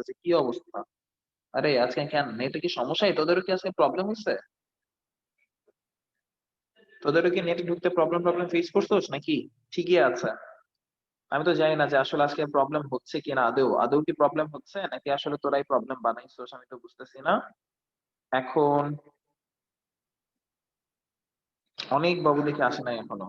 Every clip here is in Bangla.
আসতেছে, কি অবস্থা? আরে আজকে কেন নেটে কি সমস্যা? তোদেরও কি আজকে প্রবলেম হচ্ছে? তোদেরও কি নেটে ঢুকতে প্রবলেম প্রবলেম ফেস করছোস নাকি ঠিকই আছে? আমি তো জানি না যে আসলে আজকে প্রবলেম হচ্ছে কিনা, আদৌ আদৌ কি প্রবলেম হচ্ছে নাকি আসলে তোরাই প্রবলেম বানাইছোস, আমি তো বুঝতেছি না এখন। অনেক বাবু দেখে আসে নাই এখনো।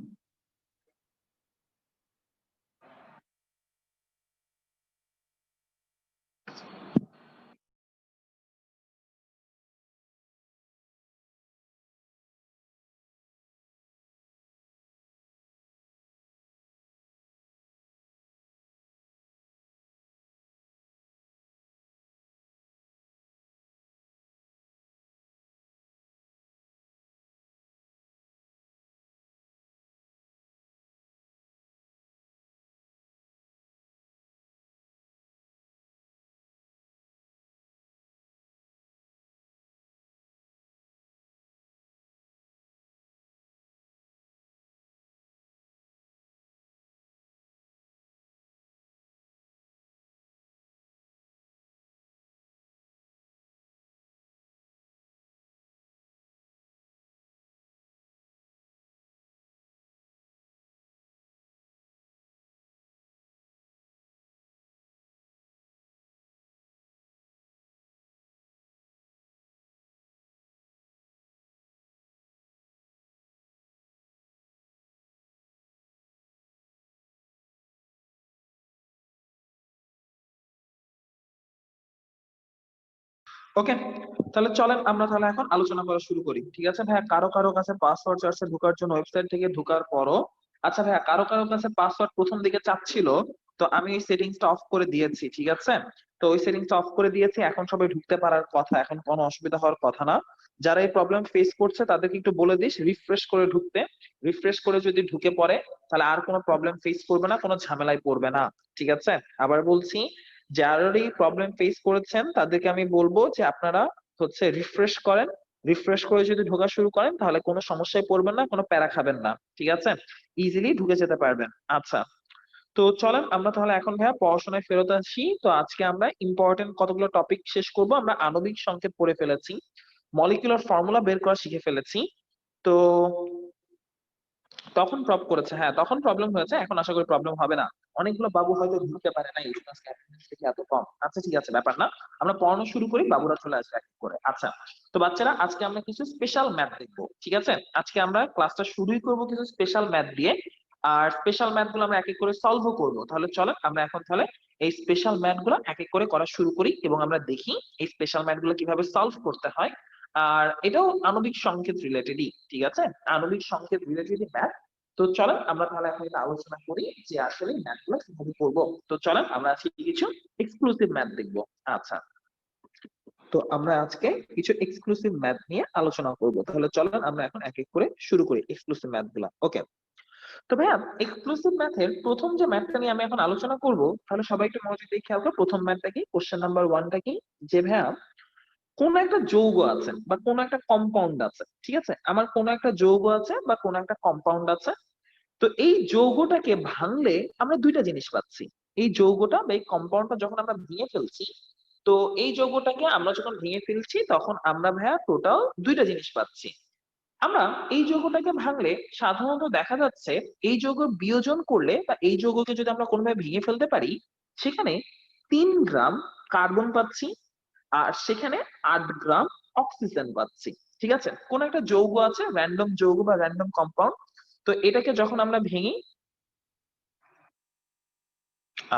ওকে, তাহলে চলেন আমরা তাহলে এখন আলোচনা করা শুরু করি। ঠিক আছে ভাইয়া, কারো কারো কাছে পাসওয়ার্ড চাচ্ছে ঢোকার জন্য ওয়েবসাইট থেকে ঢোকার পরও। আচ্ছা ভাইয়া, কারো কারো কাছে পাসওয়ার্ড প্রথম দিকে চাচ্ছিল, তো আমি এই সেটিংসটা অফ করে দিয়েছি। ঠিক আছে, তো ওই সেটিংসটা অফ করে দিয়েছি, এখন সবাই ঢুকতে পারার কথা, এখন কোনো অসুবিধা হওয়ার কথা না। যারা এই প্রবলেম ফেস করছে তাদেরকে একটু বলে দিস রিফ্রেশ করে ঢুকতে। রিফ্রেশ করে যদি ঢুকে পড়ে তাহলে আর কোনো প্রবলেম ফেস করবে না, কোনো ঝামেলায় পড়বে না। ঠিক আছে, আবার বলছি, যারাই প্রবলেম ফেস করেছেন তাদেরকে আমি বলবো যে আপনারা হচ্ছে রিফ্রেশ করেন। রিফ্রেশ করে যদি ঢোকা শুরু করেন তাহলে কোনো সমস্যায় পড়বেন না, কোনো প্যারা খাবেন না। ঠিক আছে, ইজিলি ঢুকে যেতে পারবেন। আচ্ছা, তো চলেন আমরা তাহলে এখন ভাইয়া পড়াশোনায় ফেরত আসি। তো আজকে আমরা ইম্পর্টেন্ট কতগুলো টপিক শেষ করব। আমরা আণবিক সংকেত পড়ে ফেলেছি, মলিকুলার ফর্মুলা বের করা শিখে ফেলেছি। তো তখন প্রব করেছে, হ্যাঁ তখন প্রবলেম হয়েছে, এখন আশা করি প্রবলেম হবে না। অনেকগুলো বাবু হয়তো ঢুকতে পারে না, এই জন্য attendance থেকে এত কম। আচ্ছা ঠিক আছে, ব্যাপার না, আমরা পড়ানো শুরু করি, বাবুরা চলে আসবে এক এক করে। আচ্ছা, তো বাচ্চারা আজকে আমরা কিছু স্পেশাল ম্যাথ দেখবো। ঠিক আছে, আজকে আমরা ক্লাসটা শুরুই করব কিছু স্পেশাল ম্যাথ দিয়ে। আর স্পেশাল ম্যাথ গুলো আমরা এক এক করে সলভও করবো। তাহলে চলেন আমরা এখন তাহলে এই স্পেশাল ম্যাথ গুলো এক এক করে করা শুরু করি এবং আমরা দেখি এই স্পেশাল ম্যাথ গুলো কিভাবে সলভ করতে হয়। আর এটাও আণবিক সংকেত রিলেটেডই। ঠিক আছে, আণবিক সংকেত রিলেটেডই ম্যাথ। তো চলেন আমরা তাহলে এখন এটা আলোচনা করি যে আসলে ম্যাথ গুলো কিভাবে করবো। তো চলেন আমরা আজকে কিছু এক্সক্লুসিভ ম্যাথ দেখবো। আচ্ছা, তো আমরা আজকে কিছু এক্সক্লুসিভ ম্যাথ নিয়ে আলোচনা করব। তাহলে চলেন আমরা এখন এক এক করে শুরু করি এক্সক্লুসিভ ম্যাথ গুলা। ওকে, তো ভাইয়া এক্সক্লুসিভ ম্যাথের প্রথম যে ম্যাথটা নিয়ে আমি এখন আলোচনা করব, তাহলে সবাই একটু মনোযোগ দিয়ে খেয়াল করো প্রথম ম্যাথটা কি, কোশ্চেন নাম্বার ওয়ানটা কি, যে ভাইয়া কোন একটা যৌগ আছে বা কোন একটা কম্পাউন্ড আছে। ঠিক আছে, আমার কোন একটা যৌগ আছে বা কোন একটা কম্পাউন্ড আছে, তো এই যৌগটাকে ভাঙলে আমরা দুইটা জিনিস পাচ্ছি। এই যৌগটা বা এই কম্পাউন্ডটা যখন আমরা ভেঙে ফেলছি, তো এই যৌগটাকে আমরা যখন ভেঙে ফেলছি তখন আমরা ভাইয়া টোটাল দুইটা জিনিস পাচ্ছি। আমরা এই যৌগটাকে ভাঙলে সাধারণত দেখা যাচ্ছে এই যৌগ বিয়োজন করলে বা এই যৌগকে যদি আমরা কোনোভাবে ভেঙে ফেলতে পারি, সেখানে 3 গ্রাম কার্বন পাচ্ছি আর সেখানে 8 গ্রাম অক্সিজেন পাচ্ছি। ঠিক আছে, কোন একটা যৌগ আছে, র্যান্ডম যৌগ বা র্যান্ডম কম্পাউন্ড, তো এটাকে যখন আমরা ভেঙি।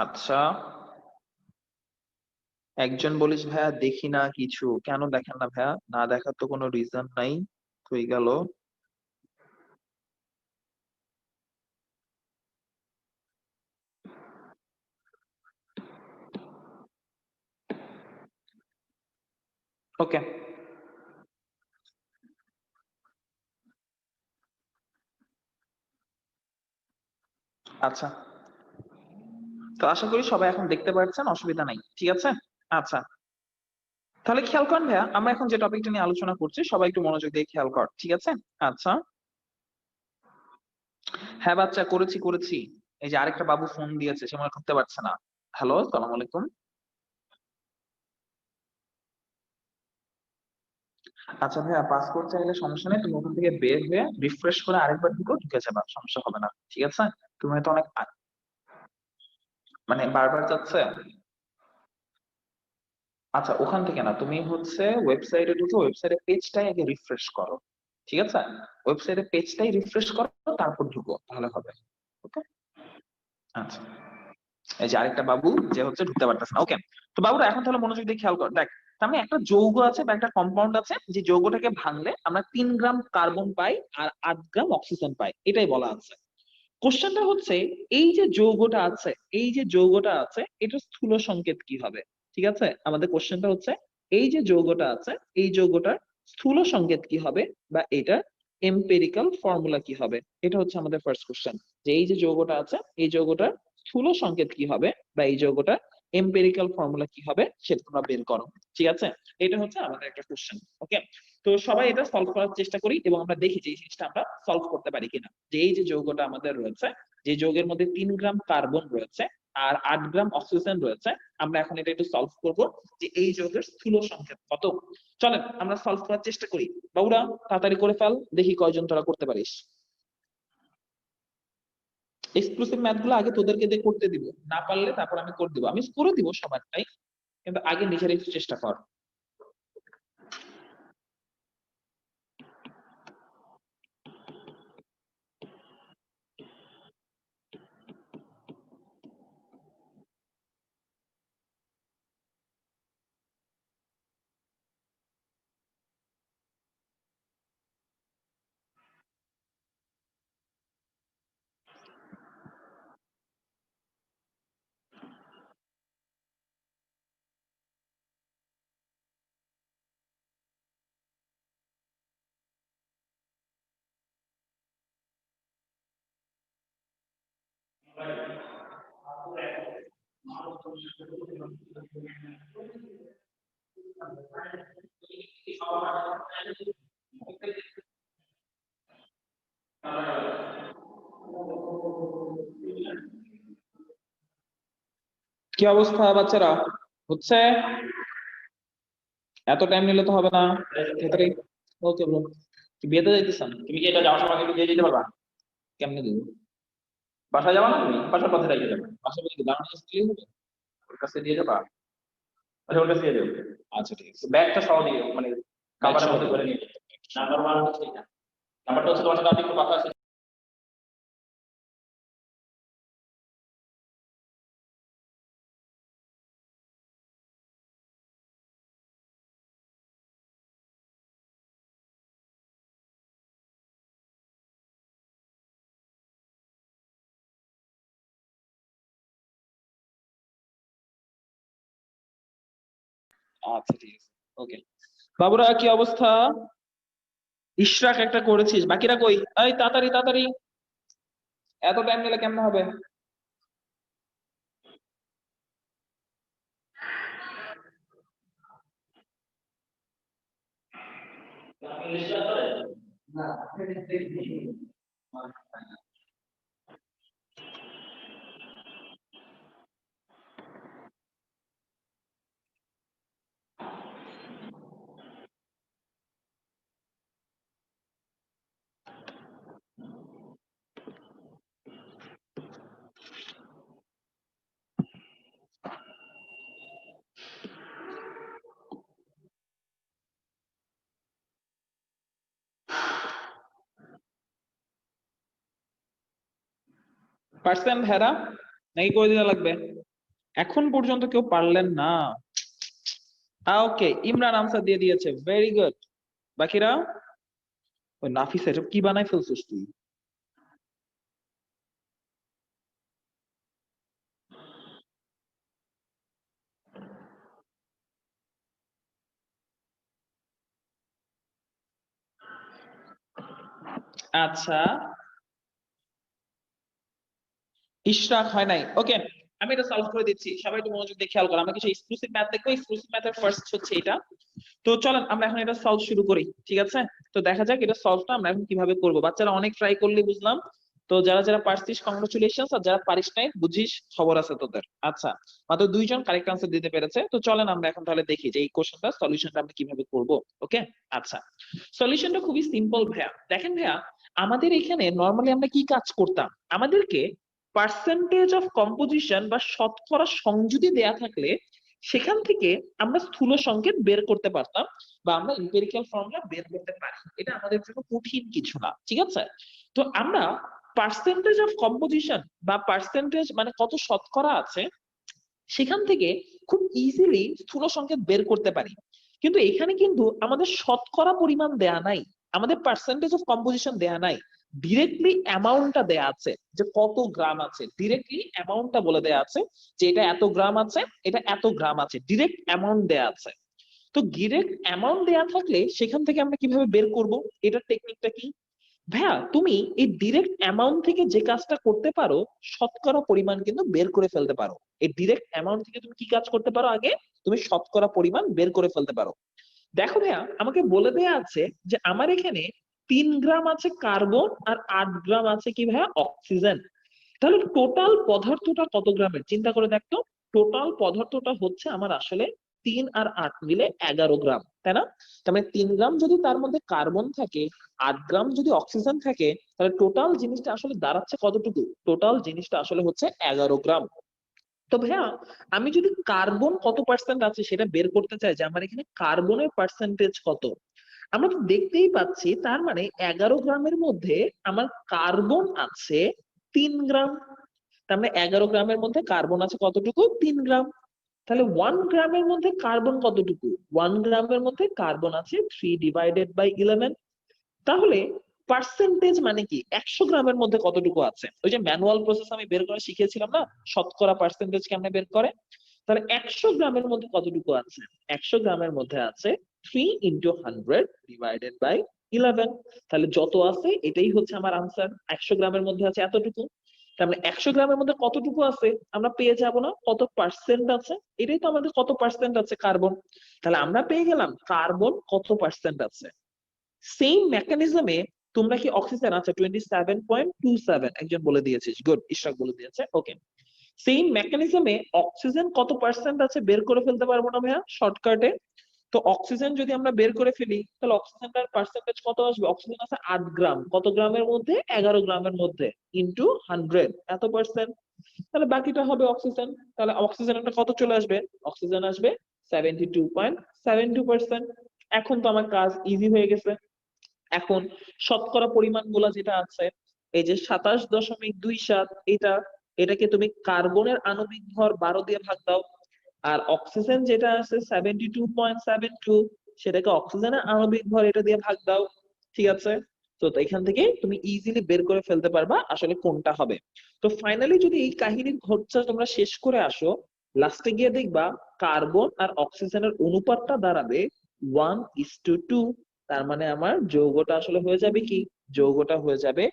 আচ্ছা, একজন বলিস ভাইয়া দেখি না কিছু, কেন দেখেন না ভাইয়া? না দেখার তো কোনো রিজন নাই, হয়ে গেল। ওকে, আচ্ছা, তো আশা করি সবাই এখন দেখতে পাচ্ছেন, অসুবিধা নাই। ঠিক আছে, আচ্ছা, তাহলে খেয়াল করেন ভাইয়া, আমরা এখন যে টপিকটা নিয়ে আলোচনা করছি সবাই একটু মনোযোগ দিয়ে খেয়াল কর। ঠিক আছে, আচ্ছা, হ্যাঁ বাচ্চা করেছি করেছি। এই যে আরেকটা বাবু ফোন দিয়েছে, সে মনে হয় ঢুকতে পারছে না। হ্যালো, সালাম আলাইকুম। আচ্ছা ভাইয়া, পাসপোর্ট চাইলে সমস্যা নেই, তুমি ওখান থেকে বের হয়ে রিফ্রেশ করে আরেকবার ঢুকে যাবা, সমস্যা হবে না, ঠিক আছে? তুমি হয়তো অনেক মানে বারবার যাচ্ছে। আচ্ছা, ওখান থেকে না, তুমি হচ্ছে ওয়েবসাইটে ঢুকে ওয়েবসাইটের পেজটাই আগে রিফ্রেশ করো, ঠিক আছে? ওয়েবসাইটের পেজটাই রিফ্রেশ করো, তারপর ঢুকো, তাহলে হবে। ওকে। আচ্ছা, এই যে আরেকটা বাবু যে হচ্ছে ঢুকতে পারতেছে না। ওকে। তো বাবুরা এখন তাহলে মনোযোগ দিয়ে খেয়াল কর, দেখ, তার মানে একটা যৌগ আছে বা একটা কম্পাউন্ড আছে, যে যৌগটাকে ভাঙলে আমরা 3 গ্রাম কার্বন পাই আর 8 গ্রাম অক্সিজেন পাই, এটাই বলা আছে। কোশ্চেনটা হচ্ছে, এই যে যৌগটা আছে, এই যে যৌগটা আছে, এটা স্থূল সংকেত কি হবে? ঠিক আছে, আমাদের কোশ্চেনটা হচ্ছে, এই যে যৌগটা আছে, এই যৌগটার স্থূল সংকেত কি হবে, বা এটা এম্পিরিক্যাল ফর্মুলা কি হবে? এটা হচ্ছে আমাদের ফার্স্ট কোশ্চেন, যে এই যে যৌগটা আছে, এই যৌগটার স্থূল সংকেত কি হবে, বা এই যৌগটার এম্পিরিক্যাল ফর্মুলা কি হবে, সেটা তোমরা বের করো। ঠিক আছে, এটা হচ্ছে আমাদের একটা কোশ্চেন। ওকে। তো সবাই এটা সলভ করার চেষ্টা করি এবং আমরা দেখি যে এই জিনিসটা আমরা সলভ করতে পারি কিনা। যে এই যে যৌগটা আমাদের রয়েছে, যে যৌগের মধ্যে 3 গ্রাম কার্বন রয়েছে আর 8 গ্রাম অক্সিজেন রয়েছে, আমরা এখন এটা একটু সলভ করব, যে এই যৌগের স্থূল সংকেত কত। চলেন আমরা সলভ করার চেষ্টা করি। বাবুরা তাড়াতাড়ি করে ফেল, দেখি কয়জন তোরা করতে পারিস। এক্সক্লুসিভ ম্যাথ গুলো আগে তোদেরকে দিয়ে করতে দিব, না পারলে তারপর আমি করে দিব, আমি করে দিব সবারটাই, কিন্তু আগে নিজের একটু চেষ্টা কর। কি অবস্থা বাচ্চারা, হচ্ছে? এত টাইম নিলে তো হবে না, তাড়াতাড়ি। Okay bro. কি বিয়েতে যাইতেছেন? তুমি কি এটা যাওয়ার সময় কিন্তু দিয়ে যেতে পারবা? কেমনে দিব? বাসায় যাবা না, তুমি বাসার পথে রেখে যাবে, বাসার পথে কি দাঁড়ানো দিলেই হবে? ওর কাছে দিয়ে যাবা? আচ্ছা, ওর কাছে দিয়ে দেবো। আচ্ছা ঠিক আছে, ব্যাগটা সহ দিয়ে, মানে কাভারের মধ্যে করে নিয়ে যাবে। নাম্বার ওয়ান হচ্ছে এটা। নাম্বারটা হচ্ছে তোমার সাথে আর একটু কথা আছে। আচ্ছা ঠিক আছে। ওকে। বাবুরা কি অবস্থা? ইশরাক একটা করেছিস, বাকিরা কই? এই তাড়াতাড়ি তাড়াতাড়ি, এত টাইম নিলে কেমনে হবে? পারছেন হেরা, নাকি করে দিতে লাগবে? এখন পর্যন্ত কেউ পারলেন না। ওকে, ইমরান আনসার দিয়ে দিয়েছে, ভেরি গুড। বাকিরা? ওই নাফিস, এসব কি বানাই ফেলছিস তুই? আচ্ছা, ইশরাক হয় নাই। ওকে, আমি এটা সলভ করে দিচ্ছি, সবাই একটু মনোযোগ দিয়ে খেয়াল করো, আমরা কিছু এক্সক্লুসিভ ম্যাথ দেখবো। এক্সক্লুসিভ ম্যাথের ফার্স্ট হচ্ছে এটা। তো চলেন আমরা এখন এটা সলভ শুরু করি, ঠিক আছে? তো দেখা যাক এটা সলভটা আমরা এখন কিভাবে করবো। বাচ্চারা অনেক ট্রাই করলে বুঝলাম, তো যারা যারা পারছিস কংগ্রাচুলেশনস, আর যারা পারিস নাই বুঝিস খবর আছে তোদের। আচ্ছা, মাত্র 2 জন কারেক্ট আনসার দিতে পেরেছে। তো চলেন আমরা এখন তাহলে দেখি যে এই কোশ্চেনটা সলিউশনটা আমরা কিভাবে করব। ওকে, আচ্ছা, সলিউশনটা খুবই সিম্পল ভাইয়া। দেখেন ভাইয়া, আমাদের এখানে নরমালি আমরা কি কাজ করতাম, আমাদেরকে পার্সেন্টেজ অফ কম্পোজিশন বা শতকরা সংযুতি দেয়া থাকলে সেখান থেকে আমরা স্থূল সংকেত বের করতে পারতাম, বা আমরা এম্পিরিক্যাল ফর্মুলা বের করতে পারি। এটা আমাদের জন্য কঠিন কিছু না, ঠিক আছে? তো আমরা পার্সেন্টেজ অফ কম্পোজিশন বা পার্সেন্টেজ মানে কত শতকরা আছে সেখান থেকে খুব ইজিলি স্থূল সংকেত বের করতে পারি। কিন্তু এখানে কিন্তু আমাদের শতকরা পরিমাণ দেয়া নাই, আমাদের পার্সেন্টেজ অফ কম্পোজিশন দেয়া নাই, ডিরেক্টলি অ্যামাউন্টটা দেয়া আছে যে কত গ্রাম আছে, ডিরেক্টলি অ্যামাউন্টটা বলে দেয়া আছে যে এটা এত গ্রাম আছে, এটা এত গ্রাম আছে, ডিরেক্ট অ্যামাউন্ট দেয়া আছে। তো ডিরেক্ট অ্যামাউন্ট দেয়া থাকলে সেখান থেকে আমরা কিভাবে বের করব, এটার টেকনিকটা কি? ভাইয়া, তুমি এই ডিরেক্ট অ্যামাউন্ট থেকে যে কাজটা করতে পারো, শতকরা পরিমাণ কিন্তু বের করে ফেলতে পারো। এই ডিরেক্ট অ্যামাউন্ট থেকে তুমি কি কাজ করতে পারো, আগে তুমি শতকরা পরিমাণ বের করে ফেলতে পারো। দেখো ভাইয়া, আমাকে বলে দেয়া আছে যে আমার এখানে 3 গ্রাম আছে কার্বন আর 8 গ্রাম আছে কি ভাইয়া, অক্সিজেন। তাহলে টোটাল পদার্থটা কত গ্রামের, চিন্তা করে দেখতো। টোটাল পদার্থটা হচ্ছে আমার আসলে 3 আর 8 মিলে 11 গ্রাম, তাই না? তার মানে 3 গ্রাম যদি তার মধ্যে কার্বন থাকে, 8 গ্রাম যদি অক্সিজেন থাকে, তাহলে টোটাল জিনিসটা আসলে দাঁড়াচ্ছে কতটুকু, টোটাল জিনিসটা আসলে হচ্ছে 11 গ্রাম। তো ভাইয়া, আমি যদি কার্বন কত পার্সেন্ট আছে সেটা বের করতে চাই, যে আমার এখানে কার্বনের পার্সেন্টেজ কত, আমরা তো দেখতেই পাচ্ছি তার মানে 11 গ্রামের মধ্যে আমার কার্বন আছে 3 গ্রাম। তার মানে 11 গ্রামের মধ্যে কার্বন আছে কতটুকু, 3 গ্রাম। তাহলে 1 গ্রামের মধ্যে কার্বন কতটুকু, 1 গ্রামের মধ্যে কার্বন আছে 3/11। তাহলে পার্সেন্টেজ মানে কি, 100 গ্রামের মধ্যে কতটুকু আছে, ওই যে ম্যানুয়াল প্রসেস আমি বের করা শিখিয়েছিলাম না, শতকরা পার্সেন্টেজ কেমনে বের করে। তাহলে 100 গ্রামের মধ্যে কতটুকু আছে, 100 গ্রামের মধ্যে আছে 3 × 100 / 11। তাহলে যত আছে এটাই হচ্ছে আমার আনসার, 100 গ্রামের মধ্যে আছে এতটুকু। তার মানে 100 গ্রামের মধ্যে কতটুকু আছে আমরা পেয়ে যাব না, কত পার্সেন্ট আছে, এটাই তো আমাদের কত পার্সেন্ট আছে কার্বন। তাহলে আমরা পেয়ে গেলাম কার্বন কত পার্সেন্ট আছে। সেম মেকানিজমে তোমরা কি অক্সিজেন, আচ্ছা 27.27 একজন বলে দিয়েছিস, গুড, ইশরাক বলে দিয়েছে, ওকে। সেম মেকানিজমে অক্সিজেন কত পার্সেন্ট আছে বের করে ফেলতে পারবো না ভাইয়া শর্টকাটে? তো অক্সিজেন যদি আমরা বের করে ফেলি তাহলে অক্সিজেনটার পার্সেন্টেজ কত আসবে, অক্সিজেন আছে 8 গ্রাম, কত গ্রামের মধ্যে, 11 গ্রামের মধ্যে, ইনটু 100 এত পার্সেন্ট। তাহলে বাকিটা হবে অক্সিজেন। তাহলে অক্সিজেনটা কত চলে আসবে, অক্সিজেন আসবে 72.72%। এখন তো আমার কাজ ইজি হয়ে গেছে। এখন শতকরা পরিমাণ গুলা যেটা আছে, এই যে 27.27, এটাকে তুমি কার্বনের আণবিক ভর 12 দিয়ে ভাগ দাও, আর অক্সিজেন যেটা আছে 72.72, সেটাকে অক্সিজেনের আণবিক ভর এটা দিয়ে ভাগ দাও, ঠিক আছে? তো এখান থেকে তুমি ইজিলি বের করে ফেলতে পারবা আসলে কোনটা হবে। তো ফাইনালি যদি এই কাহিনীর ঘটটা তোমরা শেষ করে আসো, লাস্টে গিয়ে দেখবা কার্বন আর অক্সিজেনের অনুপাতটা দাঁড়াবে 1:2। তার মানে আমার যৌগটা আসলে হয়ে যাবে কি, যৌগটা হয়ে যাবে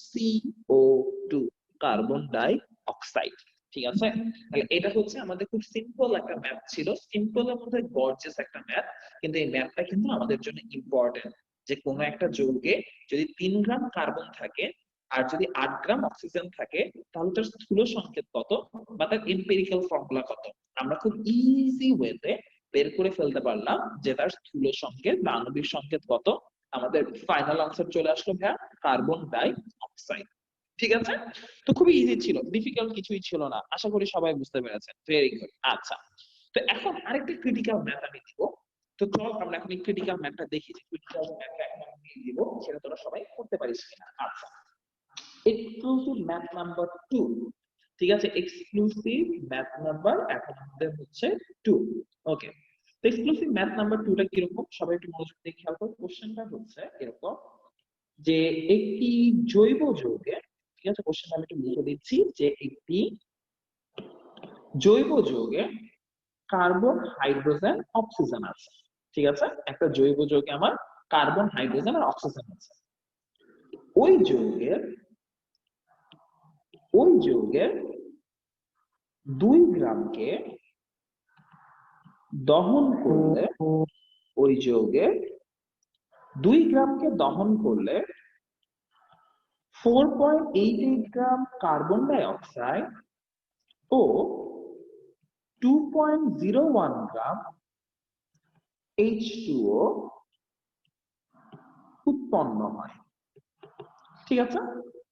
CO2, কার্বন ডাই অক্সাইড, ঠিক আছে? তাহলে এটা হচ্ছে আমাদের খুব সিম্পল একটা ম্যাথ ছিল, সিম্পল এর মধ্যে গর্জিয়াস একটা ম্যাথ, কিন্তু এই ম্যাথটা কিন্তু আমাদের জন্য ইম্পর্টেন্ট। যে কোনো একটা যৌগে যদি 3 গ্রাম কার্বন থাকে আর যদি 8 গ্রাম অক্সিজেন থাকে, তাহলে তার স্থূল সংকেত কত বা তার এম্পিরিক্যাল ফর্মুলা কত, আমরা খুব ইজি ওয়েতে বের করে ফেলতে পারলাম যে তার স্থূল সংকেত বা আণবিক সংকেত কত। আমাদের ফাইনাল আনসার চলে আসলো ভাইয়া, কার্বন ডাই অক্সাইড, ঠিক আছে? তো খুবই ইজি ছিল, ডিফিকাল্ট কিছুই ছিল না, আশা করি সবাই বুঝতে পেরেছেন, ভেরি গুড। আচ্ছা, তো এখন আরেকটা ক্রিটিক্যাল ম্যাথ আমি দিব। তো চল আমরা এখন এই ক্রিটিক্যাল ম্যাথটা দেখি, যে ক্রিটিক্যাল ম্যাথটা এখন আমি দিয়ে দিব সেটা তোরা সবাই করতে পারিস কিনা। আচ্ছা, এক্সক্লুসিভ ম্যাথ নাম্বার 2, ঠিক আছে? এক্সক্লুসিভ ম্যাথ নাম্বার এখন আমাদের হচ্ছে 2, ওকে। তো এক্সক্লুসিভ ম্যাথ নাম্বার 2টা কিরকম, সবাই একটু মনোযোগ দিয়ে খেয়াল করো। কোশ্চেনটা হচ্ছে এরকম যে একটি জৈব যৌগে, ঠিক আছে, কোশ্চেন আমি একটু লিখে দিচ্ছি, যে একটি জৈব যৌগে কার্বন, হাইড্রোজেন, অক্সিজেন আছে, ঠিক আছে? একটা জৈব যৌগে আমার কার্বন, হাইড্রোজেন আর অক্সিজেন আছে। ওই যৌগের ওই যৌগের 2 গ্রামকে দহন করলে, ওই যৌগের 2 গ্রামকে দহন করলে 4.88 গ্রাম কার্বন ডাই অক্সাইড ও 2.01 গ্রাম H2O উৎপন্ন হয়। ঠিক আছে,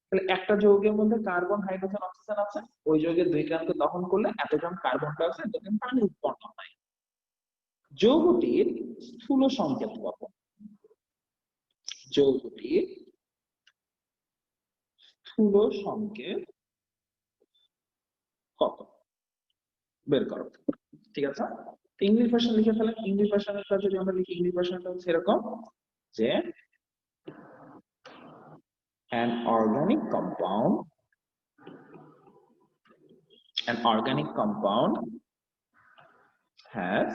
তাহলে একটা যৌগের মধ্যে কার্বন হাইড্রোজেন অক্সিজেন আছে, ওই যৌগের 2 গ্রামকে দহন করলে এত গ্রাম কার্বন ডাই অক্সাইড, এত গ্রাম পানি উৎপন্ন হয়। যৌগটির স্থূল সংকেত কত? যৌগটির স্থূল সংকেত কত বের করো। ঠিক আছে, ইংলিশ ভার্সন লিখে ফেলেন। ইংলিশ ভার্সনটা যদি আমরা লিখি, ইংলিশ ভার্সনটা হচ্ছে এরকম যে an organic compound has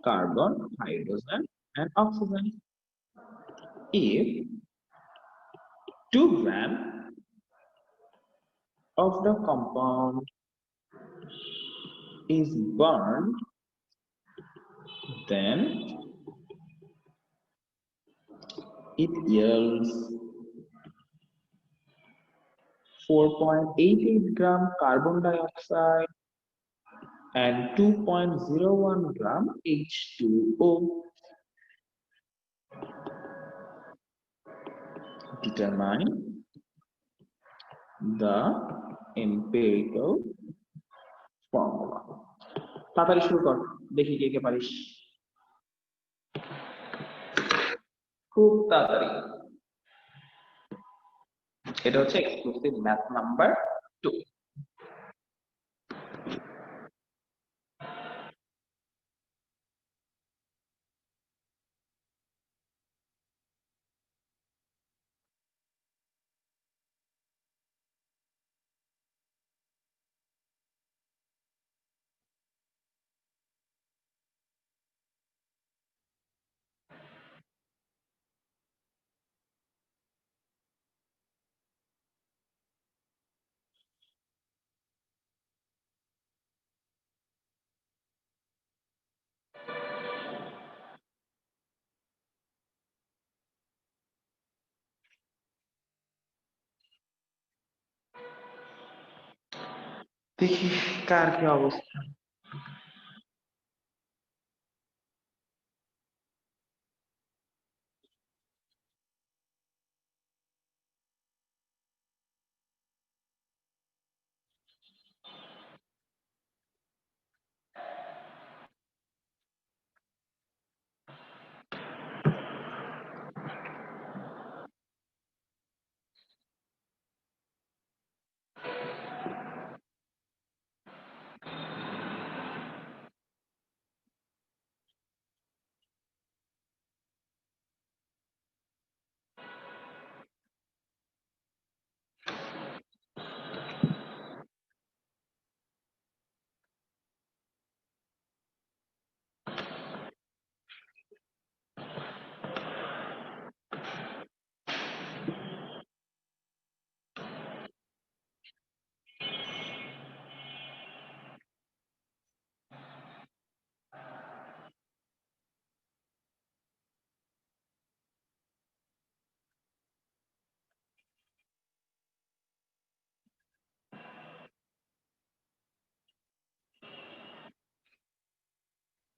carbon, hydrogen and oxygen. If 2 gram of the compound is burned, then it yields 4.88 gram carbon dioxide and 2.01 gram H2O. Determine the empirical formula. তাড়াতাড়ি শুরু কর, দেখি কে কে পারিস। খুব তাড়াতাড়ি। এটা হচ্ছে এক্সক্লুসিভ ম্যাথ নাম্বার 2। দেখি কার কি অবস্থা।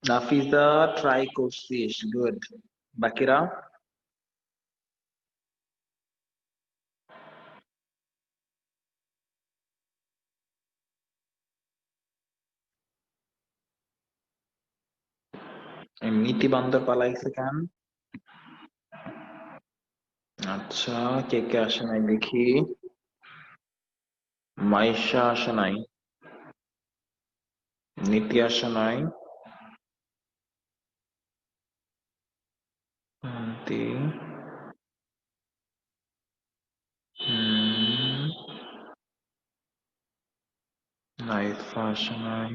নাফিজা ট্রাই করছিস, গুড। বাকিরা এমনিতে বান্দর পালাইছে কেন? আচ্ছা, কে কে আসে নাই দেখি। মাইশা আসে নাই, নীতি আসে নাই, নীতি, নাইফা আসে নাই,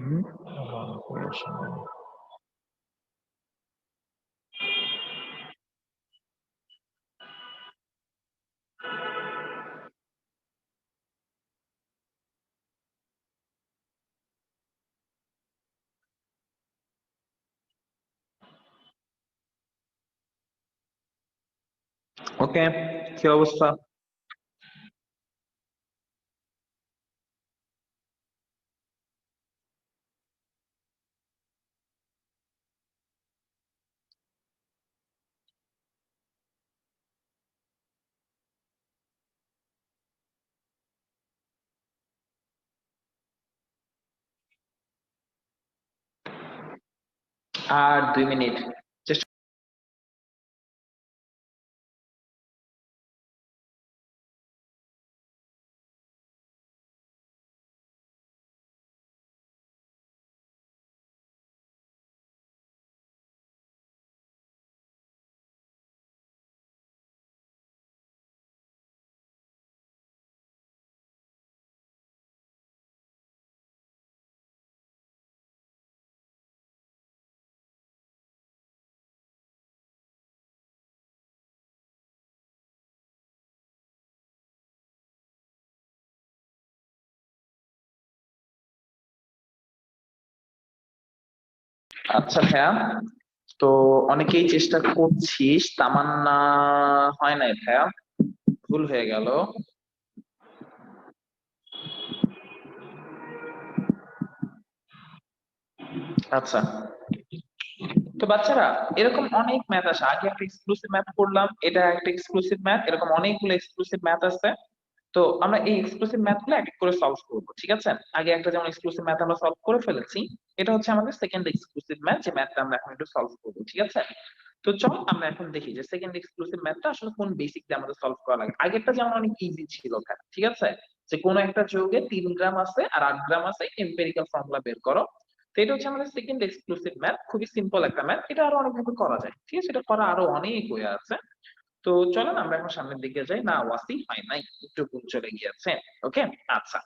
রংপুর আসে নাই। ওকে, কি অবস্থা? আর 2 মিনিট। আচ্ছা ভাইয়া, তো অনেকেই চেষ্টা করছিস, তামান্না হয় নাই ভাইয়া, ভুল হয়ে গেল। আচ্ছা, তো বাচ্চারা এরকম অনেক ম্যাথ আছে। আগে একটা এক্সক্লুসিভ ম্যাথ করলাম, এটা একটা এক্সক্লুসিভ ম্যাথ, এরকম অনেকগুলো এক্সক্লুসিভ ম্যাথ আছে। তো আমরা এই এক্সক্লুসিভ ম্যাথ গুলো এক এক করে সলভ করবো, ঠিক আছে? আগে একটা যেমন এক্সক্লুসিভ ম্যাথ আমরা সলভ করে ফেলেছি, এটা হচ্ছে আমাদের সেকেন্ড এক্সক্লুসিভ ম্যাথ, যে ম্যাথটা আমরা এখন একটু সলভ করবো, ঠিক আছে? তো চল আমরা এখন দেখি যে সেকেন্ড এক্সক্লুসিভ ম্যাথটা আসলে কোন বেসিক দিয়ে আমাদের সলভ করা লাগে। আগেরটা যেমন অনেক ইজি ছিল ভাই, ঠিক আছে? যে কোন একটা যৌগে 3 গ্রাম আছে আর 8 গ্রাম আছে, এম্পিরিক্যাল ফর্মুলা বের করো। তো এটা হচ্ছে আমাদের সেকেন্ড এক্সক্লুসিভ ম্যাথ, খুবই সিম্পল একটা ম্যাথ, এটা আরো অনেক ভাবে করা যায়, ঠিক আছে? এটা করা আরো অনেক ওয়ে আছে। তো চলেন আমরা এখন সামনের দিকে যাই। না, ওয়াসি হয় নাই, একটু ভুল চলে গিয়েছে। ওকে, আচ্ছা।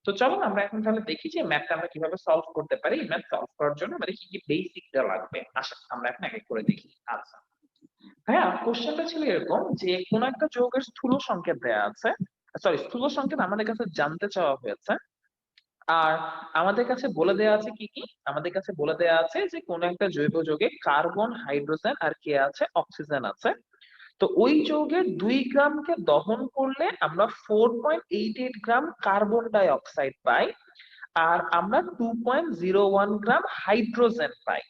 তো চলুন আমরা এখন তাহলে দেখি যে ম্যাথটা আমরা কিভাবে সলভ করতে পারি। ম্যাথ সলভ করার জন্য আমাদের কি কি বেসিকটা লাগবে, আসা আমরা এখন এক এক করে দেখি। আচ্ছা হ্যাঁ, কোশ্চেনটা ছিল এরকম যে কোন একটা যৌগের স্থূল সংকেত দেয়া আছে, সরি স্থূল সংকেত আমাদের কাছে জানতে চাওয়া হয়েছে। আর আমাদের কাছে বলে দেয়া আছে কি কি, আমাদের কাছে বলে দেয়া আছে যে কোন একটা জৈব যৌগে কার্বন, হাইড্রোজেন আর কে আছে, অক্সিজেন আছে। তো ওই যৌগের 2 গ্রামকে দহন করলে আমরা 4.88 গ্রাম কার্বন ডাই অক্সাইড পাই, আর আমরা 2.01 গ্রাম হাইড্রোজেন পাই।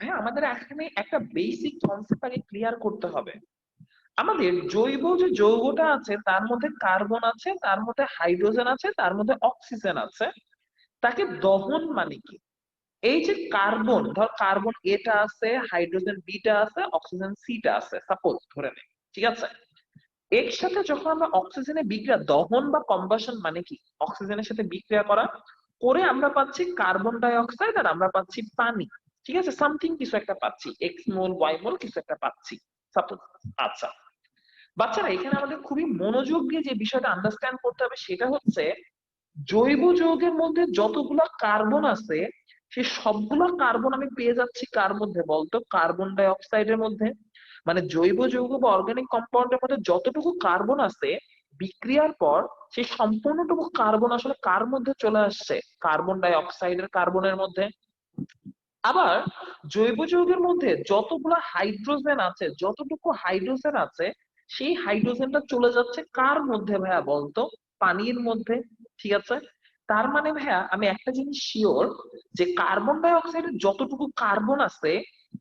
হ্যাঁ, আমাদের এখানে একটা বেসিক কনসেপ্ট আগে ক্লিয়ার করতে হবে। আমাদের জৈব যে যৌগটা আছে তার মধ্যে কার্বন আছে, তার মধ্যে হাইড্রোজেন আছে, তার মধ্যে অক্সিজেন আছে। তাকে দহন মানে কি? এই যে কার্বন, ধর কার্বন এটা আছে, হাইড্রোজেন বিটা আছে, অক্সিজেন সিটা আছে, সাপোজ ধরে নে, ঠিক আছে? এর সাথে যখন আমরা অক্সিজেনের বিক্রিয়া, দহন বা কম্বাসন মানে কি, অক্সিজেনের সাথে বিক্রিয়া করা করে আমরা পাচ্ছি কার্বন ডাই অক্সাইড আর আমরা পাচ্ছি পানি, ঠিক আছে? সামথিং কিছু একটা পাচ্ছি, এক্স মোল ওয়াই মোল কিছু একটা পাচ্ছি, সাপোজ। আচ্ছা বাচ্চারা, এখানে আমাদের খুবই মনোযোগ দিয়ে যে বিষয়টা আন্ডারস্ট্যান্ড করতে হবে সেটা হচ্ছে জৈব যৌগের মধ্যে যতগুলা কার্বন আছে সে সবগুলা কার্বন আমি পেয়ে যাচ্ছি কার মধ্যে বলতো? কার্বন ডাই অক্সাইডের মধ্যে। মানে জৈব যৌগ বা অর্গানিক কম্পাউন্ডের মধ্যে যতটুকু কার্বন আছে বিক্রিয়ার পর সেই সম্পূর্ণটুকু কার্বন আসলে কার মধ্যে চলে আসছে? কার্বন ডাই অক্সাইডের কার্বনের মধ্যে। আবার জৈব যৌগের মধ্যে যতগুলা হাইড্রোজেন আছে, যতটুকু হাইড্রোজেন আছে সেই হাইড্রোজেনটা চলে যাচ্ছে কার মধ্যে ভাইয়া বলতো? পানির মধ্যে, ঠিক আছে? তার মানে ভাইয়া আমি একটা জিনিস শিওর, যে কার্বন ডাই অক্সাইডের যতটুকু কার্বন আছে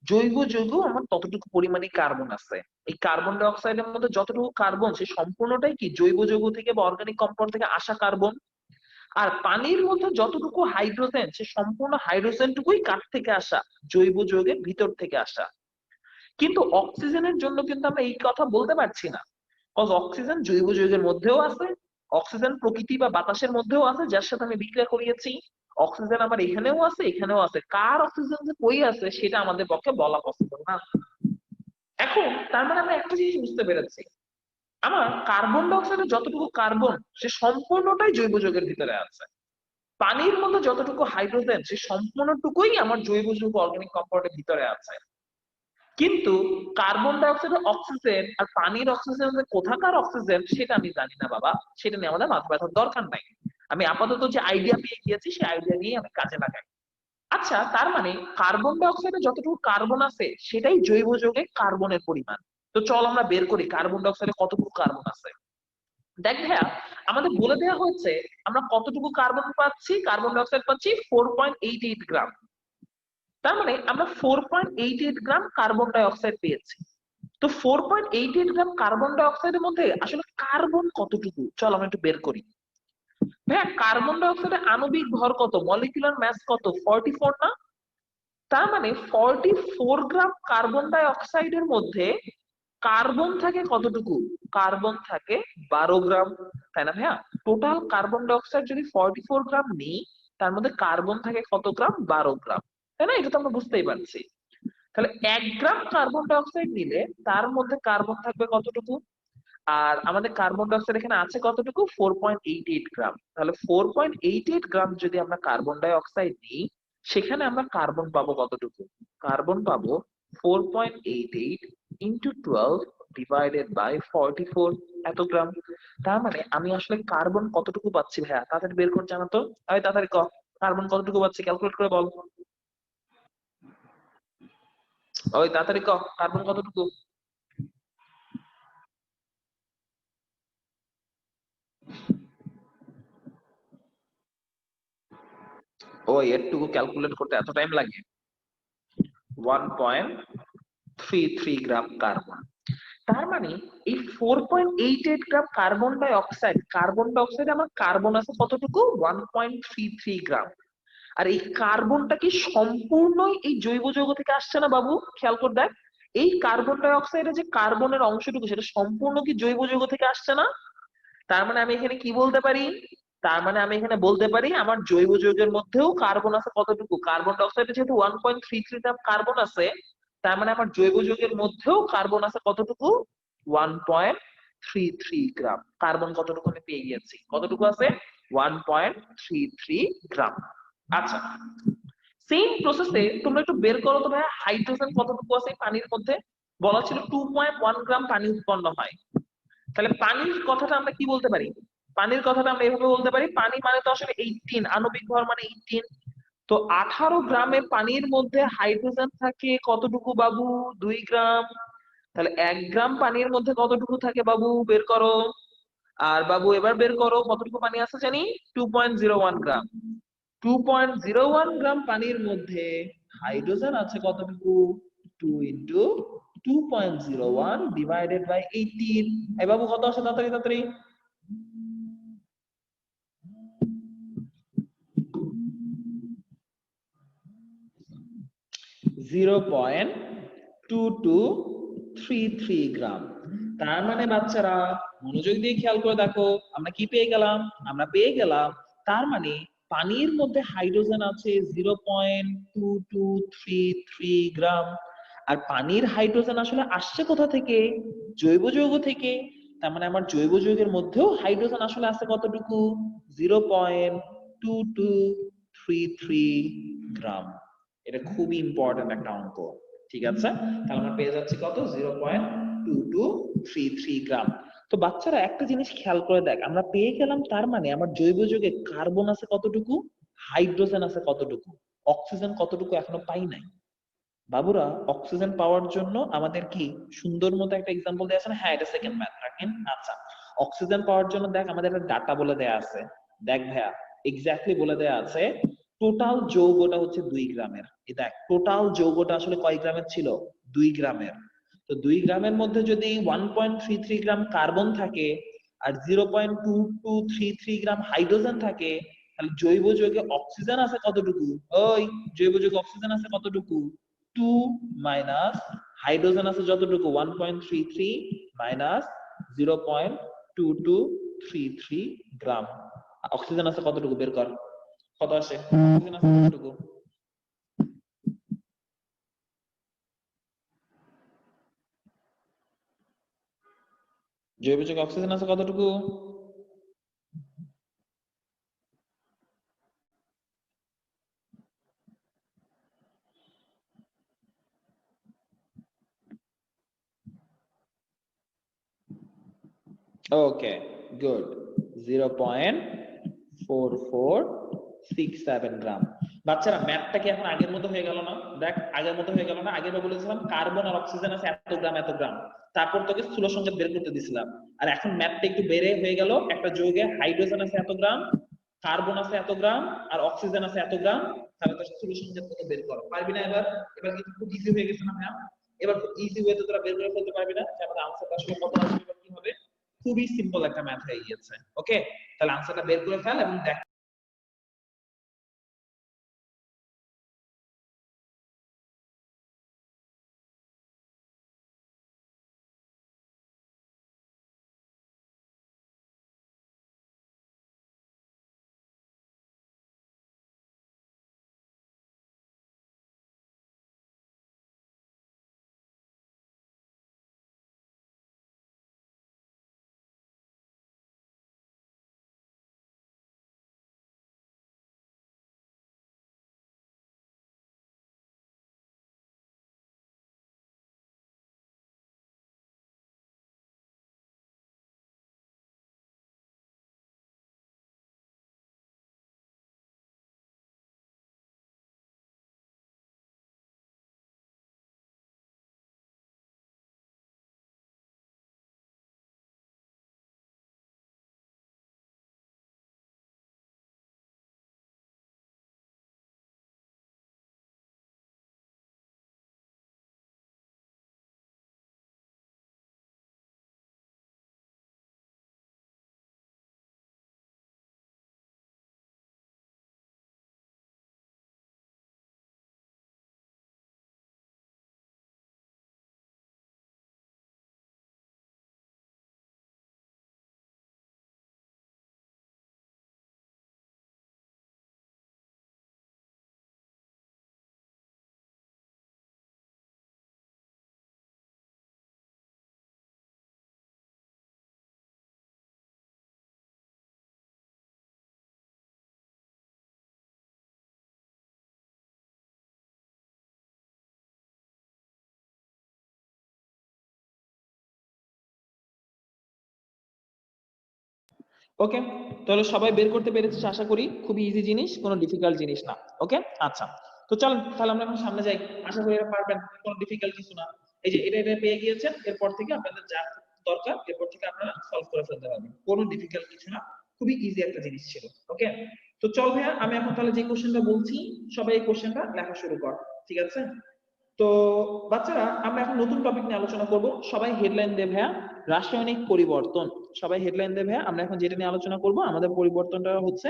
জৈব যৌগ আমার ততটুকু পরিমাণে কার্বন আছে। এই কার্বন ডাই অক্সাইডের মধ্যে যতটুকু কার্বন সে সম্পূর্ণটাই কি জৈব যৌগ থেকে বা অর্গানিক কম্পাউন্ড থেকে আসা কার্বন। আর পানির মধ্যে যতটুকু হাইড্রোজেন সে সম্পূর্ণ হাইড্রোজেনটুকুই কাঠ থেকে আসা, জৈব যৌগের ভিতর থেকে আসা। কিন্তু অক্সিজেনের জন্য কিন্তু আমরা এই কথা বলতে পারছি না, কজ অক্সিজেন জৈব যৌগের মধ্যেও আছে, অক্সিজেন প্রকৃতি বা বাতাসের মধ্যেও আছে যার সাথে আমি বিক্রিয়া করিয়েছি, অক্সিজেন আমার এখানেও আছে এখানেও আছে, কার অক্সিজেন যে কই আছে সেটা আমাদের পক্ষে বলা পসিবল না। এখন তার মানে আমরা একটা জিনিস বুঝতে পেরেছি, আমার কার্বন ডাই অক্সাইডের যতটুকু কার্বন সে সম্পূর্ণটাই জৈব যৌগের ভিতরে আছে। পানির মধ্যে যতটুকু হাইড্রোজেন সে সম্পূর্ণটুকুই আমার জৈব যৌগ অর্গানিক কম্পাউন্ডের ভিতরে আছে। কিন্তু কার্বন ডাই অক্সাইডের অক্সিজেন আর পানির অক্সিজেন কোথাকার অক্সিজেন সেটা আমি জানি না বাবা, সেটা নিয়ে আমাদের মাথা ব্যথার দরকার নাই। আমি আপাতত যে আইডিয়া পেয়ে গিয়েছি সেই আইডিয়া নিয়ে আমি কাজে লাগাই। আচ্ছা, তার মানে কার্বন ডাই অক্সাইডে যতটুকু কার্বন আছে সেটাই জৈব যৌগে কার্বনের পরিমাণ। তো চল আমরা বের করি কার্বন ডাই অক্সাইডে কতটুকু কার্বন আছে। দেখ ভাইয়া, আমাদের বলে দেওয়া হচ্ছে আমরা কতটুকু কার্বন পাচ্ছি, কার্বন ডাই অক্সাইড পাচ্ছি 4.88 গ্রাম। তার মানে আমরা 4.88 গ্রাম কার্বন ডাই অক্সাইড পেয়েছি। তো 4.88 গ্রাম কার্বন ডাই অক্সাইডের মধ্যে আসলে কার্বন কতটুকু, চল আমরা একটু বের করি। ভাইয়া কার্বন ডাই অক্সাইডের আণবিক ভর কত, মলিকুলার মাস কত? 44 না? তার মানে 44 গ্রাম কার্বন ডাই অক্সাইডের মধ্যে কার্বন থাকে কতটুকু? কার্বন থাকে 12 গ্রাম, তাই না ভাইয়া? টোটাল কার্বন ডাই অক্সাইড যদি 44 গ্রাম নিই, তার মধ্যে কার্বন থাকে কত গ্রাম? 12 গ্রাম, তাই না? এটা তো আমরা বুঝতেই পারছি। তাহলে 1 গ্রাম কার্বন ডাই অক্সাইড নিলে তার মধ্যে কার্বন থাকবে কতটুকু? আর আমাদের কার্বন ডাই অক্সাইড এখানে আছে কতটুকু? 4.88 গ্রাম। তাহলে 4.88 গ্রাম যদি আমরা কার্বন ডাই অক্সাইড নিই, সেখানে আমরা কার্বন পাবো কতটুকু? কার্বন পাবো 4.88 ইন্টু 12 ডিভাইডেড বাই 44 এত গ্রাম। তার মানে আমি আসলে কার্বন কতটুকু পাচ্ছি ভাইয়া? তাড়াতাড়ি বের করে জানো তো। আরে তাড়াতাড়ি ক, কার্বন কতটুকু পাচ্ছি ক্যালকুলেট করে বল। ওই তাড়াতাড়ি ক, কার্বন কতটুকু? ও এরটুকু ক্যালকুলেট করতে এত টাইম লাগে? 1.33 গ্রাম কার্বন। তার মানে এই 4.88 গ্রাম কার্বন ডাই অক্সাইড আমার কার্বন আছে কতটুকু? 1.33 গ্রাম। আর এই কার্বনটা কি সম্পূর্ণই এই জৈব যৌগ থেকে আসছে না বাবু? খেয়াল করে দেখ, এই কার্বন ডাই অক্সাইডে যে কার্বনের অংশটুকু সেটা সম্পূর্ণ কি জৈব যৌগ থেকে আসছে না? তার মানে আমি এখানে কি বলতে পারি? তার মানে আমি এখানে বলতে পারি আমার জৈব যৌগের মধ্যেও কার্বন আছে কতটুকু? কার্বন ডাই অক্সাইডে যেহেতু 1.33 গ্রাম কার্বন আছে, তার মানে আমার জৈব যৌগের মধ্যেও কার্বন আছে কতটুকু? 1.33 গ্রাম। কার্বন কতটুকু আমি পেয়ে গেছি? কতটুকু আছে? 1.33 গ্রাম। আচ্ছা, সেম প্রসেসে তোমরা একটু বের করো তো ভাইয়া, হাইড্রোজেন কতটুকু আছে এই পানির মধ্যে? বলা ছিল 2.1 গ্রাম পানি উৎপন্ন হয়। তাহলে পানির কথাটা আমরা কি বলতে পারি? পানির কথাটা আমরা এভাবে বলতে পারি, পানি মানে তো আসলে 18, আণবিক ভর মানে 18। তো 18 গ্রামের পানির মধ্যে হাইড্রোজেন থাকে কতটুকু বাবু? 2 গ্রাম। তাহলে 1 গ্রাম পানির মধ্যে কতটুকু থাকে বাবু? বের করো। আর বাবু এবার বের করো কতটুকু পানি আছে জানি? 2.01 গ্রাম। 2.01 গ্রাম পানির মধ্যে হাইড্রোজেন আছে কতটুকু? 2 ইন্টু 2.01 ডিভাইডেড বাই 18। এই বাবু কত আসে? তাড়াতাড়ি তাড়াতাড়ি। 0.2233 গ্রাম। তার মানে বাচ্চারা মনোযোগ দিয়ে খেয়াল করে দেখো, আমরা কি পেয়ে গেলাম? আমরা পেয়ে গেলাম তার মানে পানির মধ্যে হাইড্রোজেন আছে 0.2233 গ্রাম। আর পানির হাইড্রোজেন আসলে আসছে কোথা থেকে? জৈব যৌগ থেকে। তার মানে আমার জৈব যৌগের মধ্যেও হাইড্রোজেন আসলে আছে কতটুকু? 0.2233 গ্রাম। এটা খুবই ইম্পর্টেন্ট একটা অঙ্ক, ঠিক আছে? তাহলে আমরা পেয়ে যাচ্ছি কত? 0.2233 গ্রাম। তো বাচ্চারা একটা জিনিস খেয়াল করে দেখ, আমরা পেয়ে গেলাম তার মানে আমার জৈব যৌগে কার্বন আছে কতটুকু, হাইড্রোজেন আছে কতটুকু, অক্সিজেন কতটুকু এখনো পাই নাই। বাবুরা অক্সিজেন পাওয়ার জন্য আমাদের কি সুন্দর মতো একটা এক্সাম্পল দেওয়া আছে না? হ্যাঁ, এটা সেকেন্ড ম্যাথ রাখেন। আচ্ছা, অক্সিজেন পাওয়ার জন্য দেখ আমাদের একটা ডাটা বলে দেয়া আছে। দেখ ভাইয়া, এক্স্যাক্টলি বলে দেয়া আছে টোটাল যৌগটা হচ্ছে 2 গ্রামের। এই দেখ টোটাল যৌগটা আসলে কয় গ্রামের ছিল? 2 গ্রামের। তো 2 গ্রামের মধ্যে যদি 1.33 গ্রাম কার্বন থাকে আর 0.2233 গ্রাম হাইড্রোজেন থাকে, তাহলে জৈব যৌগে অক্সিজেন আছে কতটুকু? ওই জৈব যৌগে অক্সিজেন আছে কতটুকু? 2 মাইনাস হাইড্রোজেন আছে যতটুকু 1.33 মাইনাস 0.2233 গ্রাম। অক্সিজেন আছে কতটুকু? বের কর কত আসে? অক্সিজেন আছে কতটুকু? জৈব যৌগে অক্সিজেন আছে কতটুকু? ওকে, গুড। 0.4467 গ্রাম। বাচ্চারা ম্যাথটা কি এখন আগের মতো হয়ে গেল না? দেখ আগের মতো হয়ে গেল না? আগের বার বলেছিলাম কার্বন আর অক্সিজেন আছে এত গ্রাম এত গ্রাম, তারপর তোকে স্থূল সংকেত বের করতে দিছিলাম। আর এখন ম্যাথটা একটু বেড়ে হয়ে গেল, একটা যৌগে হাইড্রোজেন আছে এত গ্রাম, কার্বন আছে এত গ্রাম, আর অক্সিজেন আছে এত গ্রাম। তাহলে তো স্থূল সংকেত কত বের করো? পারবি না এবার? এবার কিন্তু খুব ইজি হয়ে গেছে না ভাইয়া? এবার খুব ইজি ওয়েতে তোরা বের করে ফেলতে পারবি না যে আমাদের আনসারটা আসলে কত আসবে বা কি হবে? খুবই সিম্পল একটা ম্যাথ হয়ে গিয়েছে। ওকে, তাহলে আনসারটা বের করে ফেল এবং দেখ ওকে, তাহলে সবাই বের করতে পেরেছিস আশা করি। খুবই ইজি জিনিস, কোনো ডিফিকাল্ট জিনিস না। ওকে, আচ্ছা, তো চলেন তাহলে আমরা এখন সামনে যাই। আশা করি এটা পারবেন, কোনো ডিফিকাল্ট কিছু না। এই যে এটা পেয়ে গিয়েছেন, এরপর থেকে আপনাদের যা দরকার এরপর থেকে আপনারা সলভ করে ফেলতে পারবেন, কোনো ডিফিকাল্ট কিছু না, খুবই ইজি একটা জিনিস ছিল। ওকে, তো চল ভাইয়া, আমি এখন তাহলে যে কোশ্চেনটা বলছি সবাই এই কোশ্চেনটা লেখা শুরু কর, ঠিক আছে? তো বাচ্চারা, আমরা এখন নতুন টপিক নিয়ে আলোচনা করব। সবাই হেডলাইন দেবে ভাইয়া, রাসায়নিক পরিবর্তন। সবাই হেডলাইন দেবে ভাইয়া। আমরা এখন যেটা নিয়ে আলোচনা করব, আমাদের পরিবর্তনটা হচ্ছে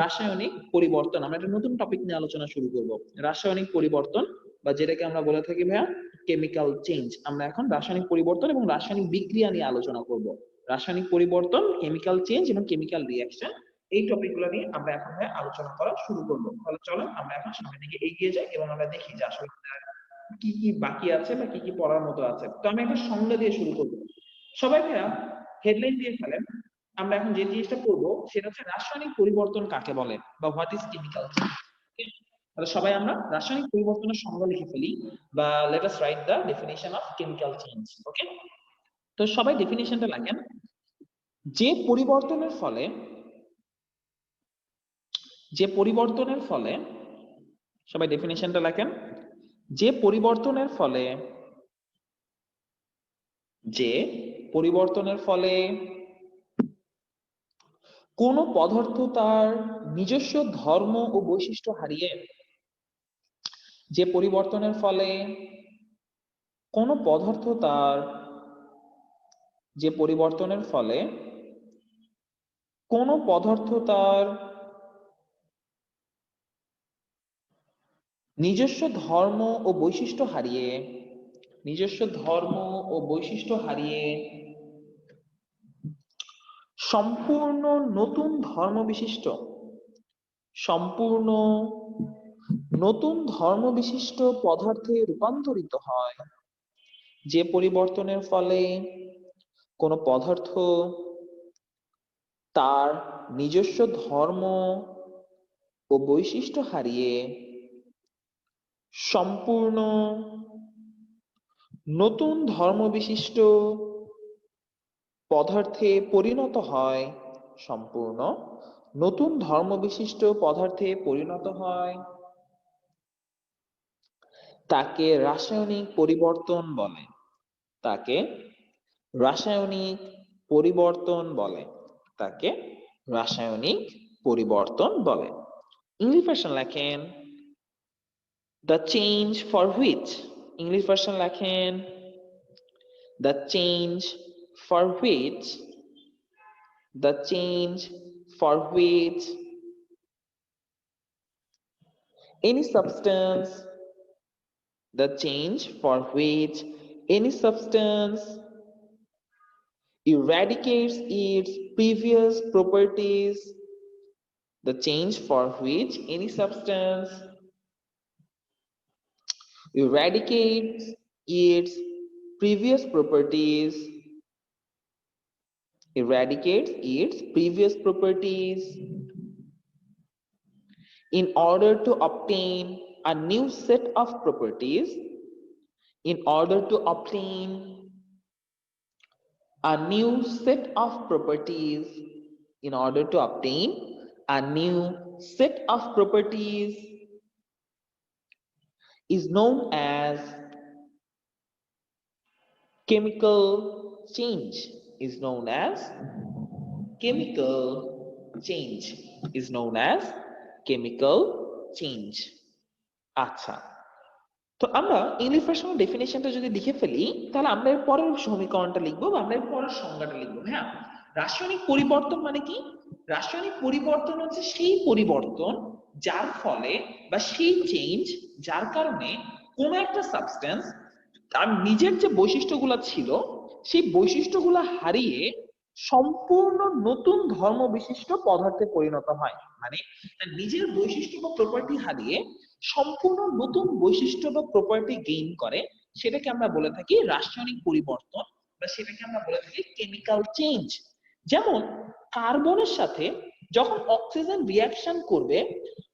রাসায়নিক পরিবর্তন। আমরা একটা নতুন টপিক নিয়ে আলোচনা শুরু করব, রাসায়নিক পরিবর্তন, বা যেটাকে আমরা বলে থাকি ভাইয়া কেমিক্যাল চেঞ্জ। আমরা এখন রাসায়নিক পরিবর্তন এবং রাসায়নিক বিক্রিয়া নিয়ে আলোচনা করব। রাসায়নিক পরিবর্তন, কেমিক্যাল চেঞ্জ এবং কেমিক্যাল রিঅ্যাকশন, এই টপিকগুলো নিয়ে আমরা এখন আলোচনা করা শুরু করব। তাহলে চলো আমরা এখন সামনের দিকে এগিয়ে যাই এবং আমরা দেখি যে আসলে কি কি বাকি আছে বা কি কি পড়ার মতো আছে। তো আমি একটা সংজ্ঞা দিয়ে শুরু করবো। সবাই ভাইয়া হেডলাইন দিয়ে ফেলেন। আমরা এখন যে জিনিসটা করবো সেটা হচ্ছে রাসায়নিক পরিবর্তন কাকে বলে, বা হোয়াট ইজ কেমিক্যাল চেঞ্জ। তাহলে সবাই আমরা রাসায়নিক পরিবর্তনের সংজ্ঞা লিখে ফেলি, বা let us write the definition of chemical change. Okay, তো সবাই ডেফিনিশনটা লেখেন। যে পরিবর্তনের ফলে, যে পরিবর্তনের ফলে, সবাই ডেফিনিশনটা লেখেন। যে পরিবর্তনের ফলে, যে পরিবর্তনের ফলে কোন পদার্থ তার নিজস্ব ধর্ম ও বৈশিষ্ট্য হারিয়ে, যে পরিবর্তনের ফলে কোন পদার্থ তার, যে পরিবর্তনের ফলে কোন পদার্থ তার নিজস্ব ধর্ম ও বৈশিষ্ট্য হারিয়ে, নিজস্ব ধর্ম ও বৈশিষ্ট্য হারিয়ে সম্পূর্ণ নতুন ধর্ম বিশিষ্ট, সম্পূর্ণ নতুন ধর্ম বিশিষ্ট পদার্থে রূপান্তরিত হয়। যে পরিবর্তনের ফলে কোন পদার্থ তার নিজস্ব ধর্ম ও বৈশিষ্ট্য হারিয়ে সম্পূর্ণ নতুন ধর্ম বিশিষ্ট পদার্থে পরিণত হয়, সম্পূর্ণ নতুন ধর্ম বিশিষ্ট পদার্থে পরিণত হয়, তাকে রাসায়নিক পরিবর্তন বলে। তাকে রাসায়নিক পরিবর্তন বলে। তাকে রাসায়নিক পরিবর্তন বলে। ইংলিশ ভার্সন লেখেন the change for which, English version লেখেন the change for which, the change for which any substance, the change for which any substance eradicates its previous properties, the change for which any substance eradicates its previous properties, eradicates its previous properties in order to obtain a new set of properties, in order to obtain a new set of properties, in order to obtain a new set of properties is known as chemical change, is known as chemical change, is known as chemical change. আচ্ছা, তো আমরা ইংলিশ ভার্সনের ডেফিনেশনটা যদি লিখে ফেলি, তাহলে আমরা এর পরের সমীকরণটা লিখবো, বা আমরা এর পরের সংজ্ঞাটা লিখবো। হ্যাঁ, রাসায়নিক পরিবর্তন মানে কি? রাসায়নিক পরিবর্তন হচ্ছে সেই পরিবর্তন যার ফলে, বা সেই চেঞ্জ যার কারণে কোন একটা সাবস্টেন্স তার নিজের যে বৈশিষ্ট্যগুলো ছিল সেই বৈশিষ্ট্যগুলো হারিয়ে সম্পূর্ণ নতুন ধর্ম বিশিষ্ট পদার্থে পরিণত হয়। মানে তার নিজের বৈশিষ্ট্য বা প্রপার্টি হারিয়ে সম্পূর্ণ নতুন বৈশিষ্ট্য বা প্রপার্টি গেইন করে, সেটাকে আমরা বলে থাকি রাসায়নিক পরিবর্তন, বা সেটাকে আমরা বলে থাকি কেমিক্যাল চেঞ্জ। যেমন কার্বনের সাথে যখন অক্সিজেন রিঅ্যাকশন করবে,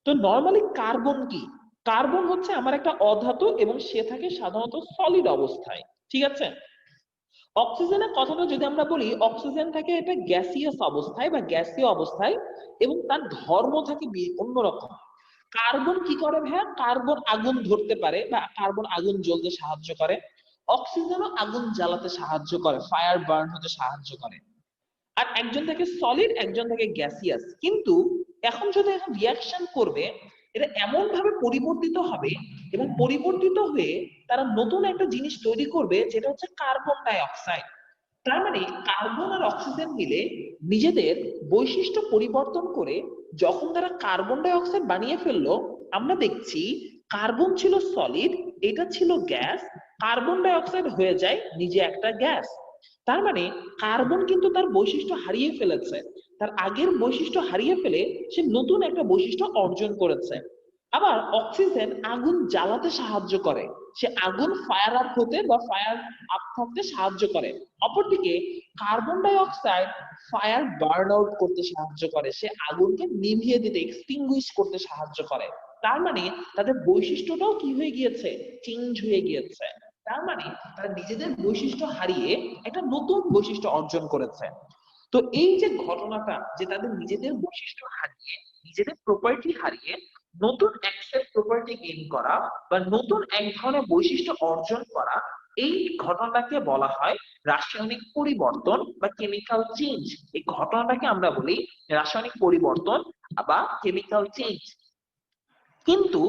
তো নরমালি কার্বন কি, কার্বন হচ্ছে আমার একটা অধাতু এবং সে থাকে সাধারণত সলিড অবস্থায়, ঠিক আছে? অক্সিজেনের কথাটা যদি আমরা বলি, অক্সিজেন থাকে এটা গ্যাসিয়াস অবস্থায় বা গ্যাসীয় অবস্থায়, এবং তার ধর্ম থাকে অন্যরকম। কার্বন কি করে ভাইয়া? কার্বন আগুন ধরতে পারে বা কার্বন আগুন জ্বলতে সাহায্য করে। অক্সিজেনও আগুন জ্বালাতে সাহায্য করে, ফায়ার বার্ন হতে সাহায্য করে। আর একজন থাকে সলিড, একজন থাকে গ্যাসিয়াস। কিন্তু এখন যদি এখন রিয়াকশন করবে, এটা এমন ভাবে পরিবর্তিত হবে এবং পরিবর্তিত হয়ে তারা নতুন একটা জিনিস তৈরি করবে, যেটা হচ্ছে কার্বন ডাই অক্সাইড। তার মানে কার্বন আর অক্সিজেন মিলে নিজেদের বৈশিষ্ট্য পরিবর্তন করে যখন তারা কার্বন ডাই অক্সাইড বানিয়ে ফেললো, আমরা দেখছি কার্বন ছিল সলিড, এটা ছিল গ্যাস, কার্বন ডাই অক্সাইড হয়ে যায় নিজে একটা গ্যাস। তার মানে কার্বন কিন্তু তার বৈশিষ্ট্য হারিয়ে ফেলেছে, তার আগের বৈশিষ্ট্য হারিয়ে ফেলে সে নতুন একটা বৈশিষ্ট্য অর্জন করেছে। আবার অক্সিজেন আগুন জ্বালাতে সাহায্য করে, সে আগুন ফায়ার আপ হতে বা ফায়ার আপ থাকতে সাহায্য করে। অপরদিকে carbon die oxide fire burn out করতে সাহায্য করে, সে আগুনকে নিভিয়ে দিতে, এক্সটিংগুইশ করতে সাহায্য করে। তার মানে তাদের বৈশিষ্ট্যটাও কি হয়ে গিয়েছে? চেঞ্জ হয়ে গিয়েছে। তার মানে তারা নিজেদের বৈশিষ্ট্য হারিয়ে একটা নতুন বৈশিষ্ট্য অর্জন করেছে। তো এই যে ঘটনাটা, যে তাদের নিজেদের বৈশিষ্ট্য হারিয়ে, নিজেদের প্রপার্টি হারিয়ে নতুন একটা প্রপার্টি গেইন করা বা নতুন এক ধরনের বৈশিষ্ট্য অর্জন করা, এই ঘটনাটাকে বলা হয় রাসায়নিক পরিবর্তন বা কেমিক্যাল চেঞ্জ। এই ঘটনাটাকে আমরা বলি রাসায়নিক পরিবর্তন বা কেমিক্যাল চেঞ্জ। কিন্তু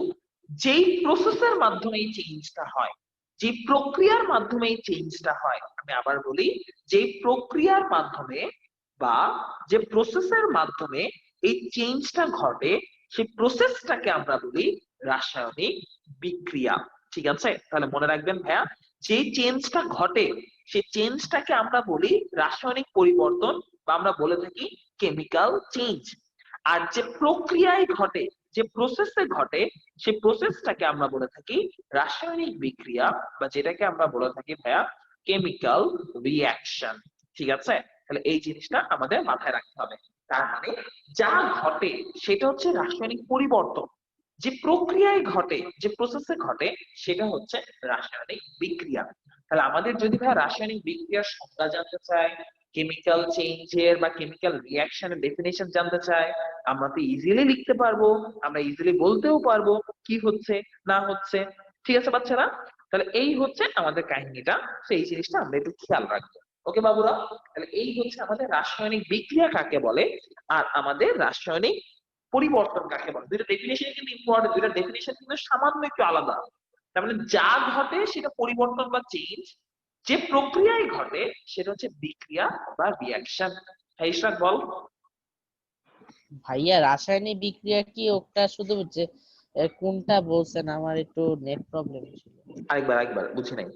যেই প্রসেসের মাধ্যমে এই চেঞ্জটা হয়, যে প্রক্রিয়ার মাধ্যমে এই চেঞ্জটা হয়, আমি আবার বলি, যে প্রক্রিয়ার মাধ্যমে বা যে প্রসেসের মাধ্যমে এই চেঞ্জটা ঘটে, সেই প্রসেসটাকে আমরা বলি রাসায়নিক বিক্রিয়া। ঠিক আছে, তাহলে মনে রাখবেন ভাইয়া, যে চেঞ্জটা ঘটে সেই চেঞ্জটাকে আমরা বলি রাসায়নিক পরিবর্তন বা আমরা বলে থাকি কেমিক্যাল চেঞ্জ। আর যে প্রক্রিয়ায় ঘটে, যে প্রসেসে ঘটে, সেই প্রসেসটাকে আমরা বলে থাকি রাসায়নিক বিক্রিয়া বা যেটাকে আমরা বলে থাকি ভাইয়া কেমিক্যাল রিঅ্যাকশন। ঠিক আছে, তাহলে এই জিনিসটা আমাদের মাথায় রাখতে হবে। তার মানে যা ঘটে সেটা হচ্ছে রাসায়নিক পরিবর্তন, যে প্রক্রিয়ায় ঘটে, যে প্রসেসে ঘটে, সেটা হচ্ছে রাসায়নিক বিক্রিয়া। তাহলে আমাদের যদি ভাই রাসায়নিক বিক্রিয়ার সংজ্ঞা জানতে চাই, কেমিক্যাল চেঞ্জের বা কেমিক্যাল রিঅ্যাকশনের ডেফিনেশন জানতে চাই, আমরা তো ইজিলি লিখতে পারবো, আমরা ইজিলি বলতেও পারবো কি হচ্ছে না হচ্ছে। ঠিক আছে বাচ্চারা, তাহলে এই হচ্ছে আমাদের কাহিনীটা, সেই জিনিসটা আমরা একটু খেয়াল রাখবো। ওকে বাবুরা, তাহলে এই হচ্ছে আমাদের রাসায়নিক বিক্রিয়া কাকে বলে আর আমাদের রাসায়নিক পরিবর্তন কাকে বলে। দুইটা ডেফিনেশন কিন্তু ইম্পর্টেন্ট, দুইটা ডেফিনেশন কিন্তু সামান্য একটু আলাদা। তার মানে যা ঘটে সেটা পরিবর্তন বা চেঞ্জ, যে প্রক্রিয়ায় ঘটে সেটা হচ্ছে বিক্রিয়া বা রিঅ্যাকশন। হ্যাঁ ইশরাক বল। ভাইয়া রাসায়নিক বিক্রিয়া কি ওটা শুধু যে কোনটা বলছেন? আমার একটু নেট প্রবলেম ছিল। আরেকবার আরেকবার বুঝি নাই।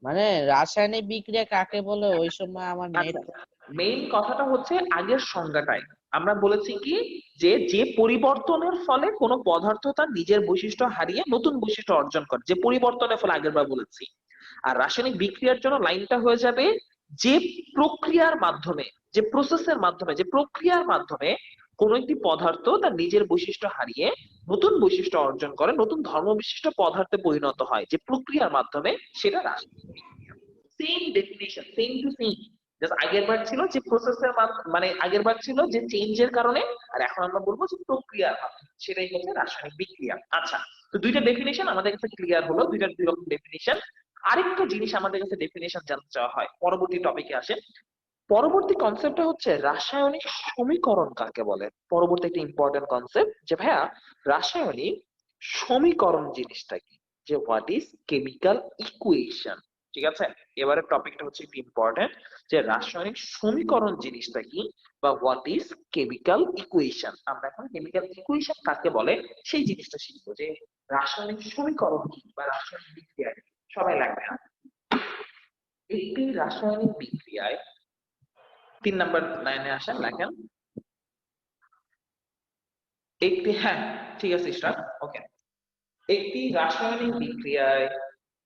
মানে রাসায়নিক বিক্রিয়া কাকে বলে ওই সময় আমার নেট। আচ্ছা, মেইন কথাটা হচ্ছে আগের সংজ্ঞাটাই আমরা বলেছি কি, যে যে পরিবর্তনের ফলে কোনো পদার্থ তার নিজের বৈশিষ্ট্য হারিয়ে নতুন বৈশিষ্ট্য অর্জন করে, যে পরিবর্তনের ফলে আগের বার বলেছি। আর রাসায়নিক বিক্রিয়ার জন্য লাইনটা হয়ে যাবে যে প্রক্রিয়ার মাধ্যমে, যে প্রসেসের মাধ্যমে, যে প্রক্রিয়ার মাধ্যমে কোন একটি পদার্থ তার নিজের বৈশিষ্ট্য হারিয়ে নতুন বৈশিষ্ট্য অর্জন করে, নতুন ধর্ম বিশিষ্ট পদার্থে পরিণত হয়, যে প্রক্রিয়ার মাধ্যমে, সেটা রাসায়নিক বিক্রিয়া। Same definition, same to same. Just আগের বার ছিল যে প্রসেসের মানে আগের বার ছিল যে চেঞ্জের কারণে, আর এখন আমরা বলবো যে প্রক্রিয়ার মাধ্যমে, সেটাই হচ্ছে রাসায়নিক বিক্রিয়া। আচ্ছা, তো দুইটা ডেফিনিশন আমাদের কাছে ক্লিয়ার হলো, দুইটার দুই রকম ডেফিনিশন। আরেকটা জিনিস আমাদের কাছে ডেফিনেশন জানতে চাওয়া হয়, পরবর্তী টপিকে আসে। পরবর্তী কনসেপ্টটা হচ্ছে রাসায়নিক সমীকরণ কাকে বলে। পরবর্তী একটা ইম্পর্টেন্ট কনসেপ্ট, যে ভাইয়া রাসায়নিক সমীকরণ জিনিসটা কি, যে হোয়াট ইজ কেমিক্যাল ইকুয়েশন। ঠিক আছে, এবারে টপিকটা হচ্ছে একটু ইম্পর্টেন্ট, যে রাসায়নিক সমীকরণ জিনিসটা কি বা হোয়াট ইজ কেমিক্যাল ইকুয়েশন। আমরা এখন কেমিক্যাল ইকুয়েশন কাকে বলে সেই জিনিসটা শিখবো, যে রাসায়নিক সমীকরণ কি বা রাসায়নিক বিক্রিয়া কি। সবাই লাগবে না। একটি রাসায়নিক বিক্রিয়ায় 3 নাম্বার লাইনে আসেন, লেখেন একটি, হ্যাঁ ঠিক আছে স্টার্ট, ওকে। একটি রাসায়নিক বিক্রিয়ায়,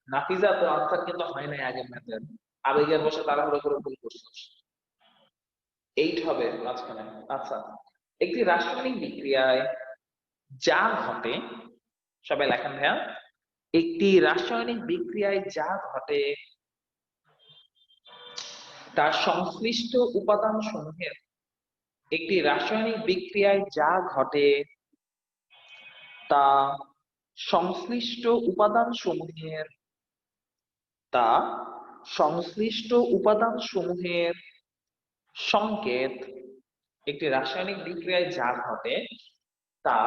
নাফিজা তো আনসার কিন্তু হয় নাই আগের ম্যাথের, আবেগের বসে তাড়াহুড়ো করে ভুল করছিস। 8 হবে মাঝখানে। আচ্ছা, একটি রাসায়নিক বিক্রিয়ায় যা ঘটে, সবাই লেখেন ভাইয়া, একটি রাসায়নিক বিক্রিয়ায় যা ঘটে তার সংশ্লিষ্ট উপাদান সমূহের একটি রাসায়নিক বিক্রিয়ায় যা ঘটে তা সংশ্লিষ্ট উপাদান সমূহের তা সংশ্লিষ্ট উপাদান সমূহের সংকেত। একটি রাসায়নিক বিক্রিয়ায় যা ঘটে তা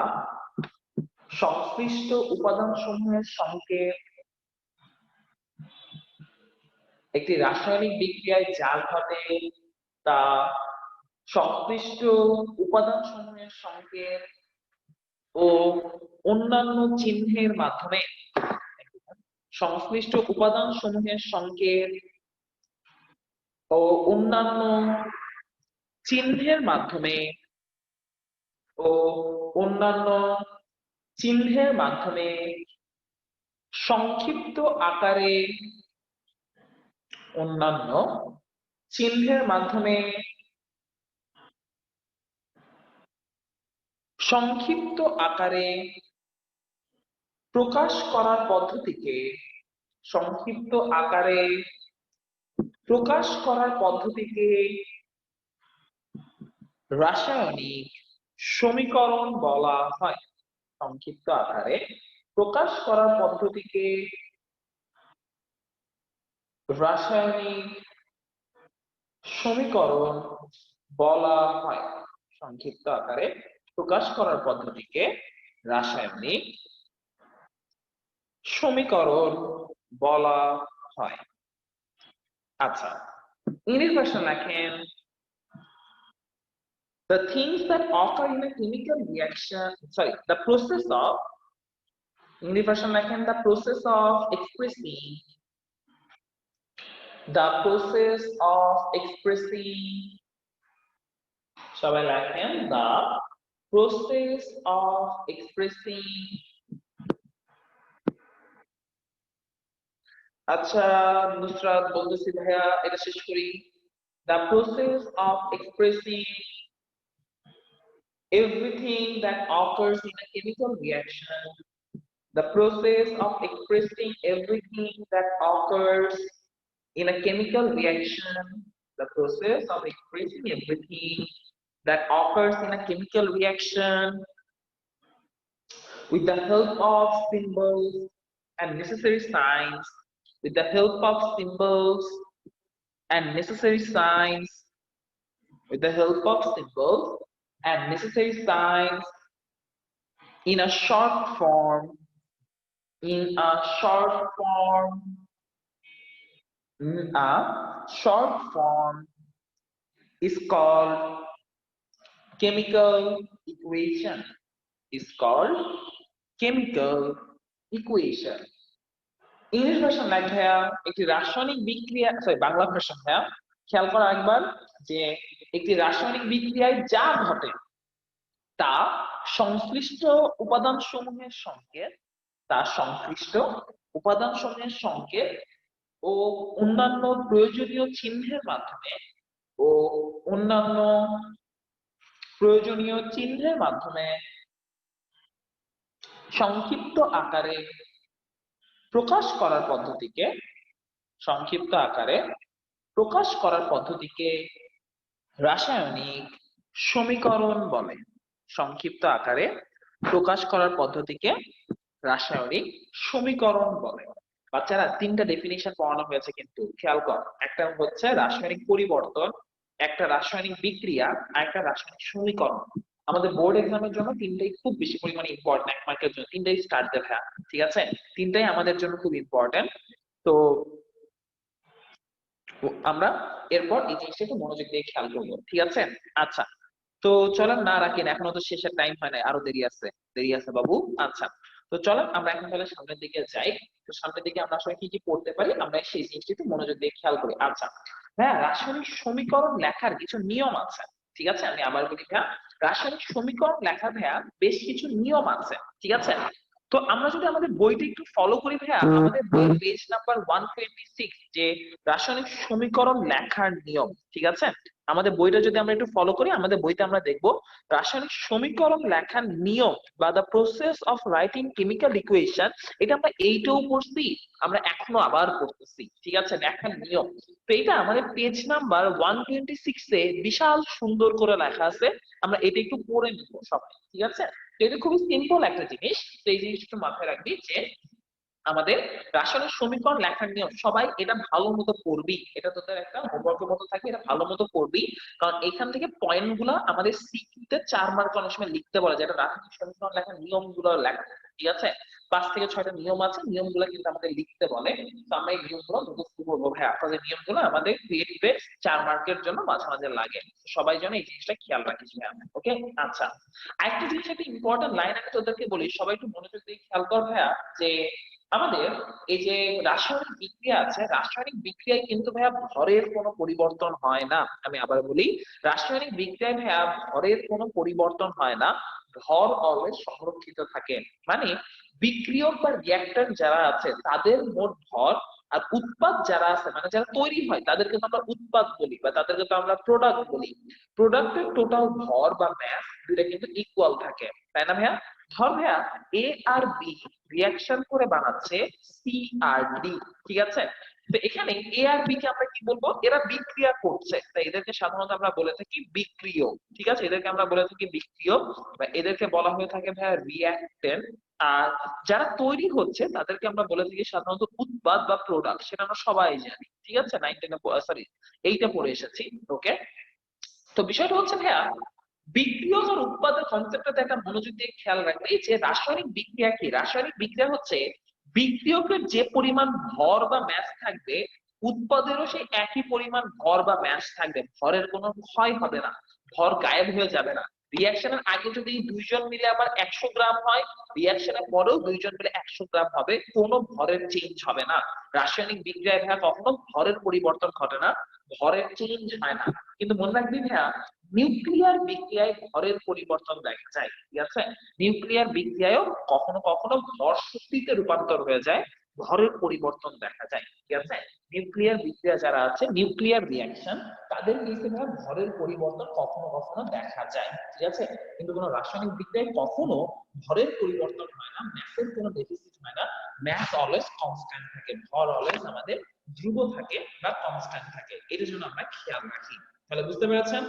সংশ্লিষ্ট উপাদান সমূহের সংকেত। একটি রাসায়নিক বিক্রিয়ায় যা ঘটে তা সংশ্লিষ্ট উপাদান সমূহের সংকেত ও অন্যান্য চিহ্নের মাধ্যমে সংশ্লিষ্ট উপাদান সমূহের সংকেত ও অন্যান্য চিহ্নের মাধ্যমে সংক্ষিপ্ত আকারে অন্যান্য চিহ্নের মাধ্যমে সংক্ষিপ্ত আকারে প্রকাশ করার পদ্ধতিকে রাসায়নিক সমীকরণ বলা হয়। সংক্ষিপ্ত আকারে প্রকাশ করার পদ্ধতিকে রাসায়নিক সমীকরণ বলা হয়। সংক্ষিপ্ত আকারে প্রকাশ করার পদ্ধতিকে রাসায়নিক সমীকরণ বলা হয়। আচ্ছা, ইংলিশ ভার্সন লেখেন the things that occur in a chemical reaction, the process of, English version লেখেন the process of expressing সবাই লেখেন the process of expressing। আচ্ছা নুসরাত বলতেছি ভাইয়া এটা শেষ করি। the process of expressing everything that occurs in a chemical reaction, the process of expressing everything that occurs in a chemical reaction, the process of expressing everything that occurs in a chemical reaction with the help of symbols and necessary signs, with the help of symbols and necessary signs, with the help of symbols and necessary signs in a short form is called chemical equation, English version like ভাইয়া একটি রাসায়নিক বিক্রিয়া, বাংলা ভার্সন ভাইয়া খেয়াল করা একবার যে একটি রাসায়নিক বিক্রিয়ায় যা ঘটে তা সংশ্লিষ্ট উপাদান সমূহের সংকেত ও অন্যান্য প্রয়োজনীয় চিহ্নের মাধ্যমে সংক্ষিপ্ত আকারে প্রকাশ করার পদ্ধতিকে রাসায়নিক সমীকরণ বলে। সংক্ষিপ্ত আকারে প্রকাশ করার পদ্ধতিকে রাসায়নিক সমীকরণ বলে। বাচ্চারা তিনটা ডেফিনিশন পড়ানো হয়েছে কিন্তু খেয়াল কর, একটা হচ্ছে রাসায়নিক পরিবর্তন, একটা রাসায়নিক বিক্রিয়া, আর একটা রাসায়নিক সমীকরণ। আমাদের বোর্ড এক্সামের জন্য তিনটাই খুব বেশি পরিমাণে ইম্পর্টেন্ট, এক মার্কের জন্য তিনটাই স্টার্ট দেবে, ঠিক আছে? তিনটাই আমাদের জন্য খুব ইম্পর্টেন্ট। তো আমরা এরপর এই জিনিসটা একটু মনোযোগ দিয়ে খেয়াল করবো, ঠিক আছে? আচ্ছা, তো চলেন না রাখেন, এখনো তো শেষের টাইম হয় নাই, আরো দেরি আছে বাবু। আচ্ছা, তো চলেন আমরা এখন তাহলে সামনের দিকে যাই। তো সামনের দিকে আমরা আসলে কি কি পড়তে পারি আমরা সেই জিনিসটা একটু মনোযোগ দিয়ে খেয়াল করি। আচ্ছা হ্যাঁ, রাসায়নিক সমীকরণ লেখার কিছু নিয়ম আছে, ঠিক আছে? আমি আবার বলি ভাইয়া, রাসায়নিক সমীকরণ লেখার ভাইয়া বেশ কিছু নিয়ম আছে, ঠিক আছে? তো আমরা যদি আমাদের বইটা একটু ফলো করি ভাইয়া, আমাদের বইয়ের পেজ নাম্বার 126 যে রাসায়নিক সমীকরণ লেখার নিয়ম, ঠিক আছে? আমাদের বইটা যদি আমরা একটু ফলো করি, আমাদের বইতে আমরা দেখবো রাসায়নিক সমীকরণ লেখার নিয়ম বা the process of writing chemical equation, এটা আমরা এইটাও পড়ছি, আমরা এখনো আবার পড়তেছি, ঠিক আছে, লেখার নিয়ম। তো এটা আমাদের পেজ নাম্বার 126 এ বিশাল সুন্দর করে লেখা আছে, আমরা এটা একটু পড়ে নিব সবাই, ঠিক আছে। তো এটা খুবই সিম্পল একটা জিনিস, তো এই জিনিসটা একটু মাথায় রাখবি যে আমাদের রাসায়নিক সমীকরণ লেখার নিয়ম সবাই এটা ভালো মতো পড়বি, এটা তোদের একটা হোমওয়ার্কের মতো থাকবে, এটা ভালো মতো পড়বি। কারণ এখান থেকে পয়েন্ট গুলা আমাদের সিকিউতে 4 মার্ক অনেক সময় লিখতে বলে, যেটা রাসায়নিক সমীকরণ লেখার নিয়ম গুলো লেখা, ঠিক আছে। 5 থেকে 6টা নিয়ম আছে, নিয়মগুলো কিন্তু আমাদের লিখতে বলে। তো আমরা এই নিয়মগুলো মুখস্থ করবো ভাই, আপনাদের নিয়মগুলো আমাদের ক্রিয়েটিভে 4 মার্কের জন্য মাঝে মাঝে লাগে, সবাই যেন এই জিনিসটা খেয়াল রাখিস ভাই। ওকে, আচ্ছা, আরেকটা জিনিস, একটা ইম্পর্টেন্ট লাইন আমি তোদেরকে বলি, সবাই একটু মনোযোগ দিয়ে খেয়াল কর ভাইয়া, যে আমাদের এই যে রাসায়নিক বিক্রিয়া আছে, রাসায়নিক বিক্রিয়ায় কিন্তু ভাইয়া ভরের কোনো পরিবর্তন হয় না। আমি আবার বলি, রাসায়নিক বিক্রিয়ায় ভাইয়া ভরের কোনো পরিবর্তন হয় না, ভর অলওয়েজ সংরক্ষিত থাকে। মানে বিক্রিয়ক বা রিঅ্যাক্টর যারা আছে তাদের মোট ভর, আর উৎপাদ যারা আছে মানে যারা তৈরি হয় তাদেরকে তো আমরা উৎপাদ বলি, বা তাদেরকে তো আমরা প্রোডাক্ট বলি। প্রোডাক্টের টোটাল ভর বা ব্যাস দুইটা কিন্তু ইকুয়াল থাকে, তাই না ভাইয়া? ধর ভাইয়া এ আর বি রিয়াকশন করে বানাচ্ছে সি আর ডি, ঠিক আছে। তো এখানে এ আর বি কে আমরা কি বলবো, এরা বিক্রিয়া করছে, তাই এদেরকে সাধারণত আমরা বলে থাকি বিক্রিয়ক, ঠিক আছে, এদেরকে আমরা বলে থাকি বিক্রিয়ক, বা এদেরকে বলা হয়ে থাকে ভাইয়া রিয়াক্টেন্ট। আর যারা তৈরি হচ্ছে তাদেরকে আমরা বলে থাকি সাধারণত উৎপাদ বা প্রোডাক্ট, সেটা আমরা সবাই জানি, ঠিক আছে, 9-10 সরি 8-এ পড়ে এসেছি। ওকে, তো বিষয়টা হচ্ছে ভাইয়া, বিক্রিয়ক আর উৎপাদের কনসেপ্টটা একটা মনোযোগ দিয়ে খেয়াল রাখবে, যে রাসায়নিক বিক্রিয়া কি, রাসায়নিক বিক্রিয়া হচ্ছে বিক্রিয়কের যে পরিমাণ ভর বা ম্যাস থাকবে, উৎপাদেরও সেই একই পরিমাণ ভর বা ম্যাস থাকবে, ভরের কোনো ক্ষয় হবে না, ভর গায়েব হয়ে যাবে না। রিয়াকশনের আগে যদি দুইজন মিলে আবার 100 গ্রাম হয়, রিয়াকশনের পরেও দুইজন মিলে 100 গ্রাম হবে, কোনো ভরের চেঞ্জ হবে না। রাসায়নিক বিক্রিয়ায় ভাইয়া কখনো ভরের পরিবর্তন ঘটে না, ভরের চেঞ্জ হয় না। কিন্তু মনে রাখবি ভাইয়া, নিউক্লিয়ার বিক্রিয়ায় ভরের পরিবর্তন দেখা যায়, ঠিক আছে। নিউক্লিয়ার বিক্রিয়ায়ও কখনো কখনো ভর শক্তিতে রূপান্তর হয়ে যায়, ভরের পরিবর্তন দেখা যায়, ঠিক আছে। নিউক্লিয়ার বিক্রিয়া যারা আছে, নিউক্লিয়ার রিঅ্যাকশন, তাদের কেসে ভরের পরিবর্তন কখনো কখনো দেখা যায়, ঠিক আছে। কিন্তু কোনো রাসায়নিক বিক্রিয়ায় কখনো ভরের পরিবর্তন হয় না, ম্যাসের কোনো ডেফিসিট হয় না, ম্যাস অলওয়েজ কনস্ট্যান্ট থাকে, ভর অলওয়েজ আমাদের ধ্রুব থাকে বা কনস্ট্যান্ট থাকে, এটার জন্য আমরা খেয়াল রাখি। তাহলে বুঝতে পেরেছেন?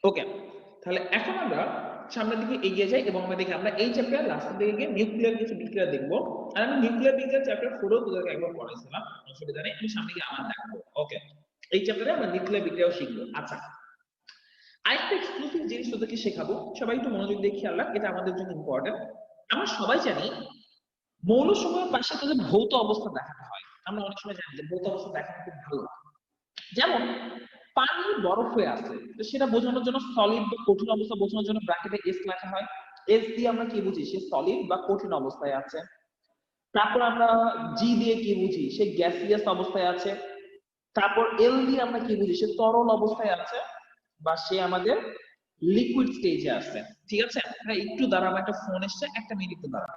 ওকে, তাহলে এখন আমরা সামনের দিকে এগিয়ে যাই এবং আমরা দেখি আমরা এই চ্যাপ্টার লাস্টের দিকে গিয়ে নিউক্লিয়ার কিছু বিক্রিয়া দেখবো। আর আমি নিউক্লিয়ার বিক্রিয়া চ্যাপ্টার 4 তোদেরকে একবার পড়াইছিলাম, অসুবিধা নেই, আমি সামনে গিয়ে আবার দেখাবো। ওকে, এই চ্যাপ্টারে আমরা নিউক্লিয়ার বিক্রিয়াও শিখবো। আচ্ছা, আরেকটা এক্সক্লুসিভ জিনিস তোদেরকে শেখাবো, সবাই একটু মনোযোগ দিয়ে খেয়াল রাখ, এটা আমাদের জন্য ইম্পর্টেন্ট। আমরা সবাই জানি মৌলসমূহের পাশে তাদের ভৌত অবস্থা দেখাতে হয়, আমরা অনেক সময় জানি যে ভৌত অবস্থা দেখানো খুব ভালো। যেমন পানি বরফ হয়ে আছে, তো সেটা বোঝানোর জন্য সলিড বা কঠিন অবস্থা বোঝানোর জন্য ব্র্যাকেটে এস লেখা হয়। এস দিয়ে আমরা কি বুঝি, সে সলিড বা কঠিন অবস্থায় আছে। তারপর আমরা জি দিয়ে কি বুঝি, সে গ্যাসিয়াস অবস্থায় আছে। তারপর এল দিয়ে আমরা কি বুঝি, সে তরল অবস্থায় আছে, বা সে আমাদের লিকুইড স্টেজে আছে, ঠিক আছে। হ্যাঁ, একটু দাঁড়া, আমার একটা ফোন এসছে, একটা মিনিট দাঁড়া।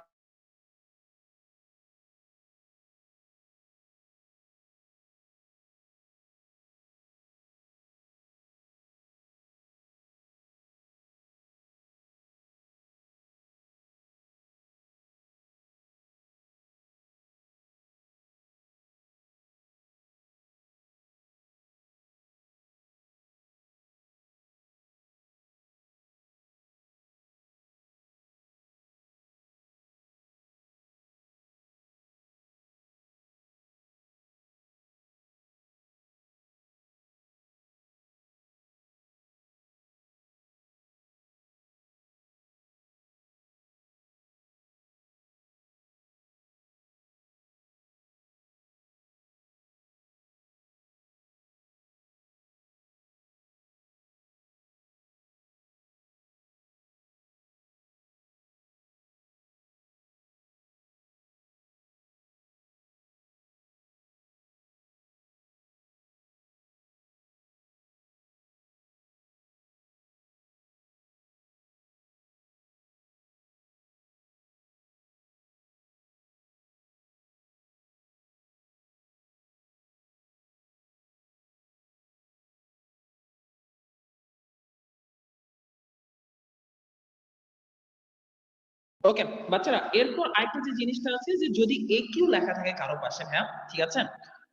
ওকে বাচ্চারা, এরপর আরেকটা যে জিনিসটা আছে যে যদি AQ লেখা থাকে কারো পাশে, হ্যাঁ ঠিক আছে,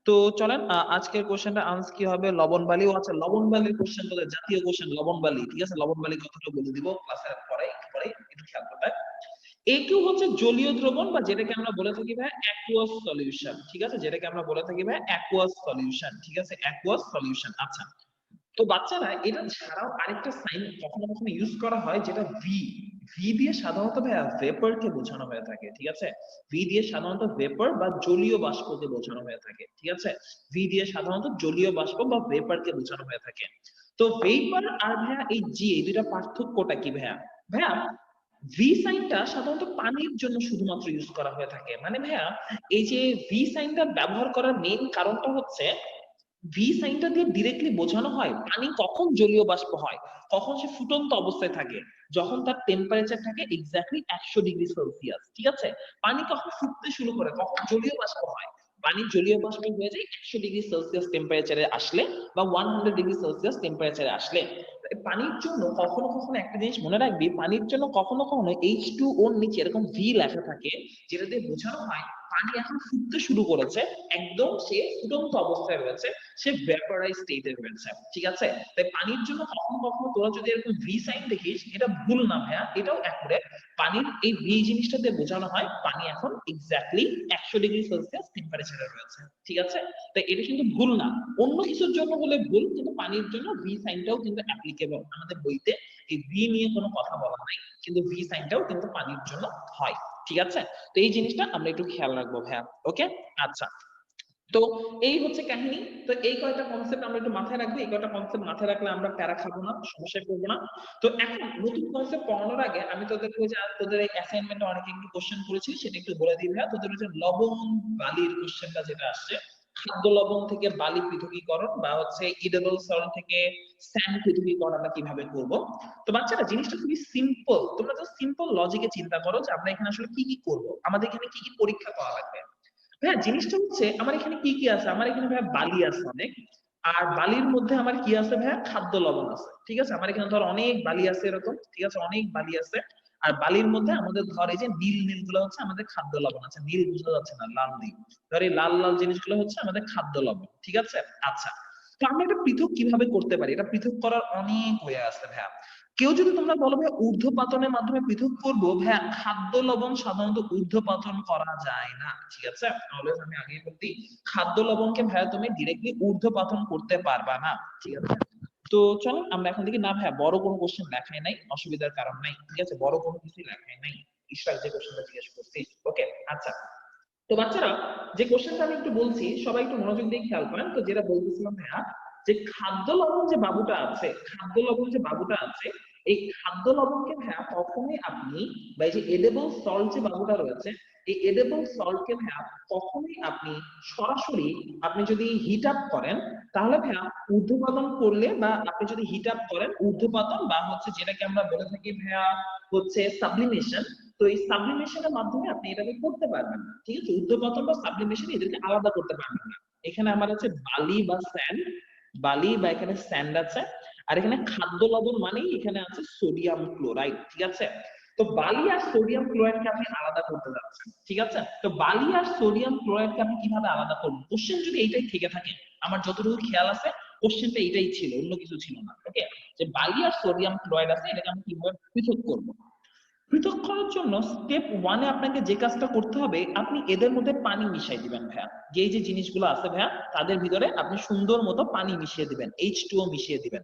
তো চলেন আজকের কোশ্চেনটা আনসার কি হবে, লবণ বালিও আছে, লবণ বালির কোশ্চেন তোদের জাতীয় কোশ্চেন লবণ বালি, ঠিক আছে, লবণ বালি কথাটা বলে দিব ক্লাসের পরে একটু পরে, একটু খেয়াল করবে। AQ হচ্ছে জলীয় দ্রবণ বা যেটাকে আমরা বলে থাকি ভাই অ্যাকুয়াস সলিউশন, ঠিক আছে, যেটাকে আমরা বলে থাকি ভাই অ্যাকুয়াস সলিউশন, ঠিক আছে, অ্যাকুয়াস সলিউশন। আচ্ছা, তো বাচ্চারা এটা ছাড়াও আরেকটা সাইন কখনো কখনো ইউজ করা হয় যেটা ভি, ভি দিয়ে সাধারণত ভাইয়া ভেপার কে বোঝানো হয়ে থাকে, ঠিক আছে, ভি দিয়ে সাধারণত ভেপার বা জলীয় বাষ্পকে বোঝানো হয়ে থাকে, ঠিক আছে, ভি দিয়ে সাধারণত জলীয় বাষ্প বা ভেপার কে বোঝানো হয়ে থাকে। তো ভেপার আর ভাইয়া এই জি, এই দুইটা পার্থক্যটা কি ভাইয়া? ভাইয়া ভি সাইনটা সাধারণত পানির জন্য শুধুমাত্র ইউজ করা হয়ে থাকে, মানে ভাইয়া এই যে ভি সাইনটা ব্যবহার করার মেইন কারণটা হচ্ছে ভি সাইনটা দিয়ে ডিরেক্টলি বোঝানো হয় পানি কখন জলীয় বাষ্প হয়, কখন সে ফুটন্ত অবস্থায় থাকে, যখন তার টেম্পারেচার থাকে এক্স্যাক্টলি 100°C, ঠিক আছে, পানি কখন ফুটতে শুরু করে, কখন জলীয় বাষ্প হয়, পানি জলীয় বাষ্প হয়ে যায় 100°C টেম্পারেচারে আসলে বা 100°C টেম্পারেচারে আসলে। পানির জন্য কখনো কখনো একটা জিনিস মনে রাখবি, পানির জন্য কখনো কখনো H2O এর নিচে এরকম ভি লেখা থাকে যেটা দিয়ে বোঝানো হয় পানি এখন ফুটতে শুরু করেছে, একদম সে ফুটন্ত অবস্থায় রয়েছে, সে ভ্যাপারাইজ স্টেটে রয়েছে, ঠিক আছে। তাই পানির জন্য কখনো কখনো তোরা যদি এরকম ভি সাইন দেখিস এটা ভুল না ভাইয়া, এটাও অ্যাকুরেট, পানির এই ভি জিনিসটা দিয়ে বোঝানো হয় পানি এখন এক্স্যাক্টলি 100°C টেম্পারেচারে রয়েছে, ঠিক আছে, তাই এটা কিন্তু ভুল না, অন্য কিছুর জন্য হলে ভুল, কিন্তু পানির জন্য ভি সাইনটাও কিন্তু অ্যাপ্লিকেবল, আমাদের বইতে এই ভি নিয়ে কোনো কথা বলা নাই, কিন্তু ভি সাইনটাও কিন্তু পানির জন্য হয়, ঠিক আছে। তো এই জিনিসটা আমরা একটু খেয়াল রাখবো ভাইয়া, ওকে। আচ্ছা, তো এই হচ্ছে কাহিনী। তো এই কয়টা কনসেপ্ট আমরা একটু মাথায় রাখবো, এই কয়টা কনসেপ্ট মাথায় রাখলে আমরা প্যারা খাবো না, সমস্যায় পড়বো না। তো এখন নতুন কনসেপ্ট পড়ানোর আগে আমি তোদেরকে ওই যে তোদের এই অ্যাসাইনমেন্টে অনেকে একটু কোশ্চেন করেছি সেটা একটু বলে দিই ভাইয়া, তোদের ওই যে লবণ বালির কোশ্চেনটা যেটা আসছে, খাদ্য লবণ থেকে বালি পৃথকীকরণ বা হচ্ছে ইডেবল সল্ট থেকে স্যান্ড পৃথকীকরণ আমরা কিভাবে করব। তো বাচ্চারা জিনিসটা খুবই সিম্পল, তোমরা জাস্ট সিম্পল লজিকে চিন্তা করো যে আমরা এখানে আসলে কি কি করব, আমাদের এখানে কি কি পরীক্ষা করা লাগবে। হ্যাঁ, জিনিসটা হচ্ছে আমার এখানে কি কি আছে, আমার এখানে ভাইয়া বালি আছে অনেক, আর বালির মধ্যে আমার কি আছে ভাইয়া, খাদ্য লবণ আছে, ঠিক আছে, আমার এখানে ধর অনেক বালি আছে এরকম, ঠিক আছে, অনেক বালি আছে, আর বালির মধ্যে আমাদের ধর এই যে নীল নীল গুলো হচ্ছে আমাদের খাদ্য লবণ আছে, নীল বোঝা যাচ্ছে না, লাল নীল, ধর এই লাল লাল জিনিসগুলো হচ্ছে আমাদের খাদ্য লবণ, ঠিক আছে। আচ্ছা, তো আমরা এটা পৃথক কিভাবে করতে পারি, এটা পৃথক করার অনেক ওয়ে আছে ভাইয়া। কেউ যদি তোমরা বলো ভাই ঊর্ধ্বপাতনের মাধ্যমে পৃথক করবো, ভাইয়া খাদ্য লবণ সাধারণত ঊর্ধ্বপাতন করা যায় না, ঠিক আছে, অলওয়েজ আমি আগেই বলছি খাদ্য লবণকে ভাইয়া তুমি ডিরেক্টলি ঊর্ধ্বপাতন করতে পারবা না, ঠিক আছে। তো চলো আমরা এখন থেকে, না ভাইয়া বড় কোনো কোশ্চেন লেখাই নাই, অসুবিধার কারণ নাই, ঠিক আছে, বড় কোনো কিছু লেখাই নাই, ঈশ্বর যে কোশ্চেনটা জিজ্ঞেস করছি, ওকে। আচ্ছা, তো বাচ্চারা যে কোশ্চেনটা আমি একটু বলছি সবাই একটু মনোযোগ দিয়ে খেয়াল করেন, তো যেটা বলতেছিলাম ভাইয়া যে খাদ্য লবণ যে বাবুটা আছে, খাদ্য লবণ যে বাবুটা আছে, এই খাদ্য লবণকে ভাইয়া কখনোই আপনি, বা এই যে এডেবল সল্ট যে বাবুটা রয়েছে, এই এডেবল সল্টকে ভাইয়া কখনোই আপনি সরাসরি আপনি যদি হিট আপ করেন তাহলে ভাইয়া ঊর্ধ্বপাতন করলে, বা আপনি যদি হিট আপ করেন ঊর্ধ্বপাতন বা হচ্ছে যেটাকে আমরা বলে থাকি ভাইয়া হচ্ছে সাবলিমেশন, তো এই সাবলিমেশনের মাধ্যমে আপনি এটাকে করতে পারবেন না, ঠিক আছে, ঊর্ধ্বপাতন বা সাবলিমেশন এদেরকে আলাদা করতে পারবেন না। এখানে আমার আছে বালি বা স্যান্ড, বালি বা এখানে স্যান্ড আছে, আর এখানে খাদ্য লবণ মানেই এখানে আছে সোডিয়াম ক্লোরাইড, ঠিক আছে। তো বালি আর সোডিয়াম ক্লোরাইডকে আপনি আলাদা করতে যাচ্ছেন, ঠিক আছে, তো বালি আর সোডিয়াম ক্লোরাইডকে আপনি কিভাবে আলাদা করবেন, কোশ্চেন যদি এইটাই থেকে থাকে, আমার যতটুকু খেয়াল আছে কোশ্চেনটা এইটাই ছিল, অন্য কিছু ছিল না, ওকে, যে বালি আর সোডিয়াম ক্লোরাইড আছে এটাকে আমি কিভাবে পৃথক করবো। পৃথক করার জন্য স্টেপ ওয়ানে আপনাকে যে কাজটা করতে হবে, আপনি এদের মধ্যে পানি মিশাই দিবেন ভাইয়া, যে যে জিনিসগুলো আছে ভাইয়া তাদের ভিতরে আপনি সুন্দর মতো পানি মিশিয়ে দিবেন, H2O মিশিয়ে দিবেন,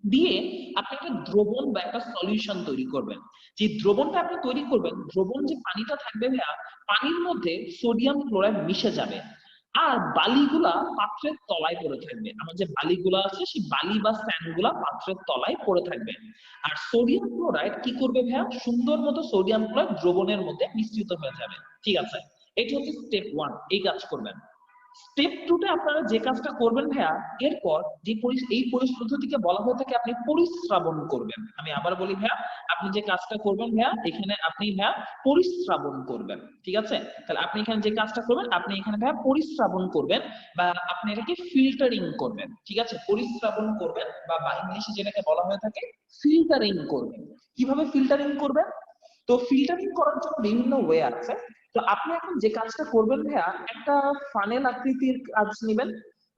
দিয়ে আপনি একটা দ্রবণ বা একটা সলিউশন তৈরি করবেন। যে দ্রবণটা আপনি তৈরি করবেন, দ্রবণ যে পানিটা থাকবে ভাইয়া, পানির মধ্যে সোডিয়াম ক্লোরাইড মিশে যাবে, আর বালিগুলা পাত্রের তলায় পড়ে থাকবে, আমার যে বালিগুলা আছে সেই বালি বা স্যান্ড গুলা পাত্রের তলায় পড়ে থাকবে, আর সোডিয়াম ক্লোরাইড কি করবে ভাইয়া, সুন্দর মতো সোডিয়াম ক্লোরাইড দ্রবণের মধ্যে মিশ্রিত হয়ে যাবে, ঠিক আছে। এটা হচ্ছে স্টেপ ওয়ান, এই কাজ করবেন। স্টেপ টু তে আপনারা যে কাজটা করবেন ভাইয়া, এরপর যে এই পদ্ধতিকে বলা হয়ে থাকে আপনি পরিস্রাবণ করবেন, আমি আবার বলি ভাইয়া, আপনি যে কাজটা করবেন ভাইয়া এখানে আপনি ভাইয়া পরিস্রাবণ করবেন, ঠিক আছে, তাহলে আপনি এখানে যে কাজটা করবেন আপনি এখানে ভাইয়া পরিস্রাবণ করবেন, বা আপনি এটাকে ফিল্টারিং করবেন, ঠিক আছে, পরিস্রাবণ করবেন বা ইংলিশে যেটাকে বলা হয়ে থাকে ফিল্টারিং করবেন। কিভাবে ফিল্টারিং করবেন, তো ফিল্টারিং করার জন্য বিভিন্ন ওয়ে আছে। তো আপনি এখন যে কাজটা করবেন ভাইয়া, একটা ফানেল আকৃতির কাজ নেবেন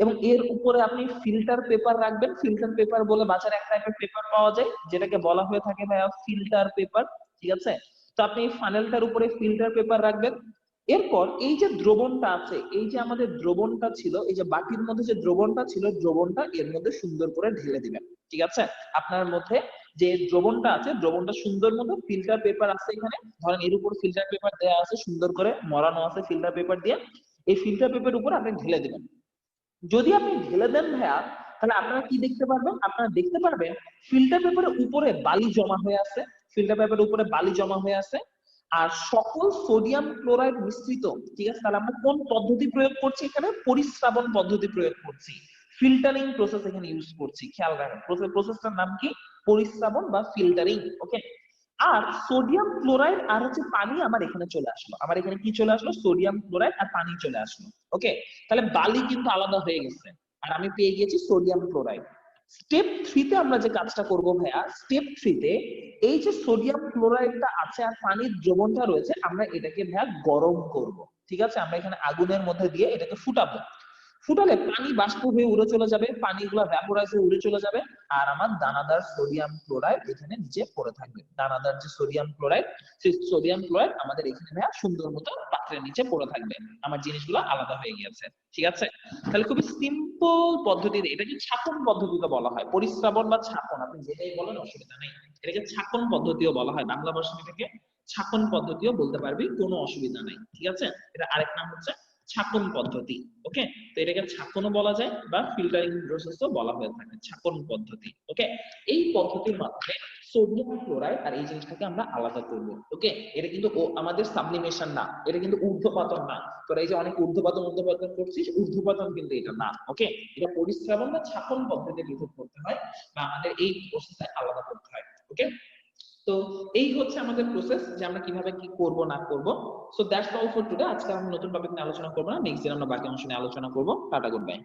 এবং এর উপরে আপনি ফিল্টার পেপার রাখবেন। ফিল্টার পেপার বলে বাজারে একটা টাইপের পেপার পাওয়া যায়, যেটাকে বলা হয়ে থাকে ভাইয়া ফিল্টার পেপার, ঠিক আছে? তো আপনি এই ফানেলটার উপরে ফিল্টার পেপার রাখবেন। এরপর এই যে দ্রবণটা আছে, এই যে আমাদের দ্রবণটা ছিল, এই যে বাটির মধ্যে যে দ্রবণটা ছিল, দ্রবণটা এর মধ্যে সুন্দর করে ঢেলে দিবেন, ঠিক আছে? আপনার মধ্যে যে দ্রবণটা আছে, দ্রবণটা সুন্দর মতো, ফিল্টার পেপার আছে এখানে, ধরেন এর উপর ফিল্টার পেপার দেওয়া আছে, সুন্দর করে মরানো আছে ফিল্টার পেপার দিয়ে, এই ফিল্টার পেপারের উপর আপনি ঢেলে দিবেন। যদি আপনি ঢেলে দেন ভাইয়া, তাহলে আপনারা কি দেখতে পারবেন? আপনারা দেখতে পারবেন ফিল্টার পেপারের উপরে বালি জমা হয়ে আছে, ফিল্টার পেপারের উপরে বালি জমা হয়ে আছে, আর সকল সোডিয়াম ক্লোরাইড মিশ্রিত, ঠিক আছে? তাহলে আমরা কোন পদ্ধতি প্রয়োগ করছি এখানে? পরিস্রাবন পদ্ধতি প্রয়োগ করছি, ফিল্টারিং প্রসেস এখানে ইউজ করছি। খেয়াল রাখেন প্রসেসটার নাম কি? পরিস্রাবন বা ফিল্টারিং, ওকে? আর সোডিয়াম ক্লোরাইড আর হচ্ছে পানি আমার এখানে চলে আসলো, আমার এখানে কি চলে আসলো? সোডিয়াম ক্লোরাইড আর পানি চলে আসলো, ওকে? তাহলে বালি কিন্তু আলাদা হয়ে গেছে, আর আমি পেয়ে গেছি সোডিয়াম ক্লোরাইড। স্টেপ 3 তে আমরা যে কাজটা করব ভাইয়া, স্টেপ 3 তে এই যে সোডিয়াম ক্লোরাইডটা আছে আর পানির দ্রবণটা রয়েছে, আমরা এটাকে ভাইয়া গরম করব, ঠিক আছে? আমরা এখানে আগুনের মধ্যে দিয়ে এটাকে ফুটাবো। ফুটালে পানি বাষ্প হয়ে উড়ে চলে যাবে, পানিগুলো ভ্যাপোরাইজ হয়ে উড়ে চলে যাবে, আর আমার দানাদার সোডিয়াম ক্লোরাইড এখানে নিচে পড়ে থাকবে। দানাদার যে সোডিয়াম ক্লোরাইড, সেই সোডিয়াম ক্লোরাইড আমাদের এখানে ভাইয়া সুন্দর মতো পাত্রের নিচে পড়ে থাকবে। আমার জিনিসগুলো আলাদা হয়ে গিয়েছে, ঠিক আছে? তাহলে খুবই সিম্পল পদ্ধতিতে, এটাকে ছাঁকন পদ্ধতিতে বলা হয়, পরিস্রাবন বা ছাঁকন, আপনি যেটাই বলেন অসুবিধা নেই। এটাকে ছাঁকন পদ্ধতিও বলা হয়, বাংলা ভাষায় এটাকে ছাঁকন পদ্ধতিও বলতে পারবি, কোনো অসুবিধা নাই, ঠিক আছে? এটা আরেক নাম হচ্ছে ছাঁকন পদ্ধতি, ওকে? তো এটাকে ছাঁকনও বলা যায় বা ফিল্টারিং প্রসেসও বলা হয়ে থাকে, ছাঁকন পদ্ধতি, ওকে? এই পদ্ধতির মাধ্যমে সোডিয়াম ক্লোরাইড আর এই জিনিসটাকে আমরা আলাদা করব, ওকে? এটা কিন্তু আমাদের সাবলিমেশন না, এটা কিন্তু ঊর্ধ্বপাতন না। তোরা এই যে অনেক ঊর্ধ্বপাতন করছিস, ঊর্ধ্বপাতন কিন্তু এটা না, ওকে? এটা পরিস্রাবন বা ছাঁকন পদ্ধতি বিদ্যুৎ করতে হয়, বা আমাদের এই প্রসেসটা আলাদা করতে হয়, ওকে? তো এই হচ্ছে আমাদের প্রসেস, যে আমরা কিভাবে কি করব না করব। So that's all for today. আজকে আমরা নতুন টপিক নিয়ে আলোচনা করব না, নেক্সট দিন আমরা বাকি অংশ নিয়ে আলোচনা করব। Tata, good bye.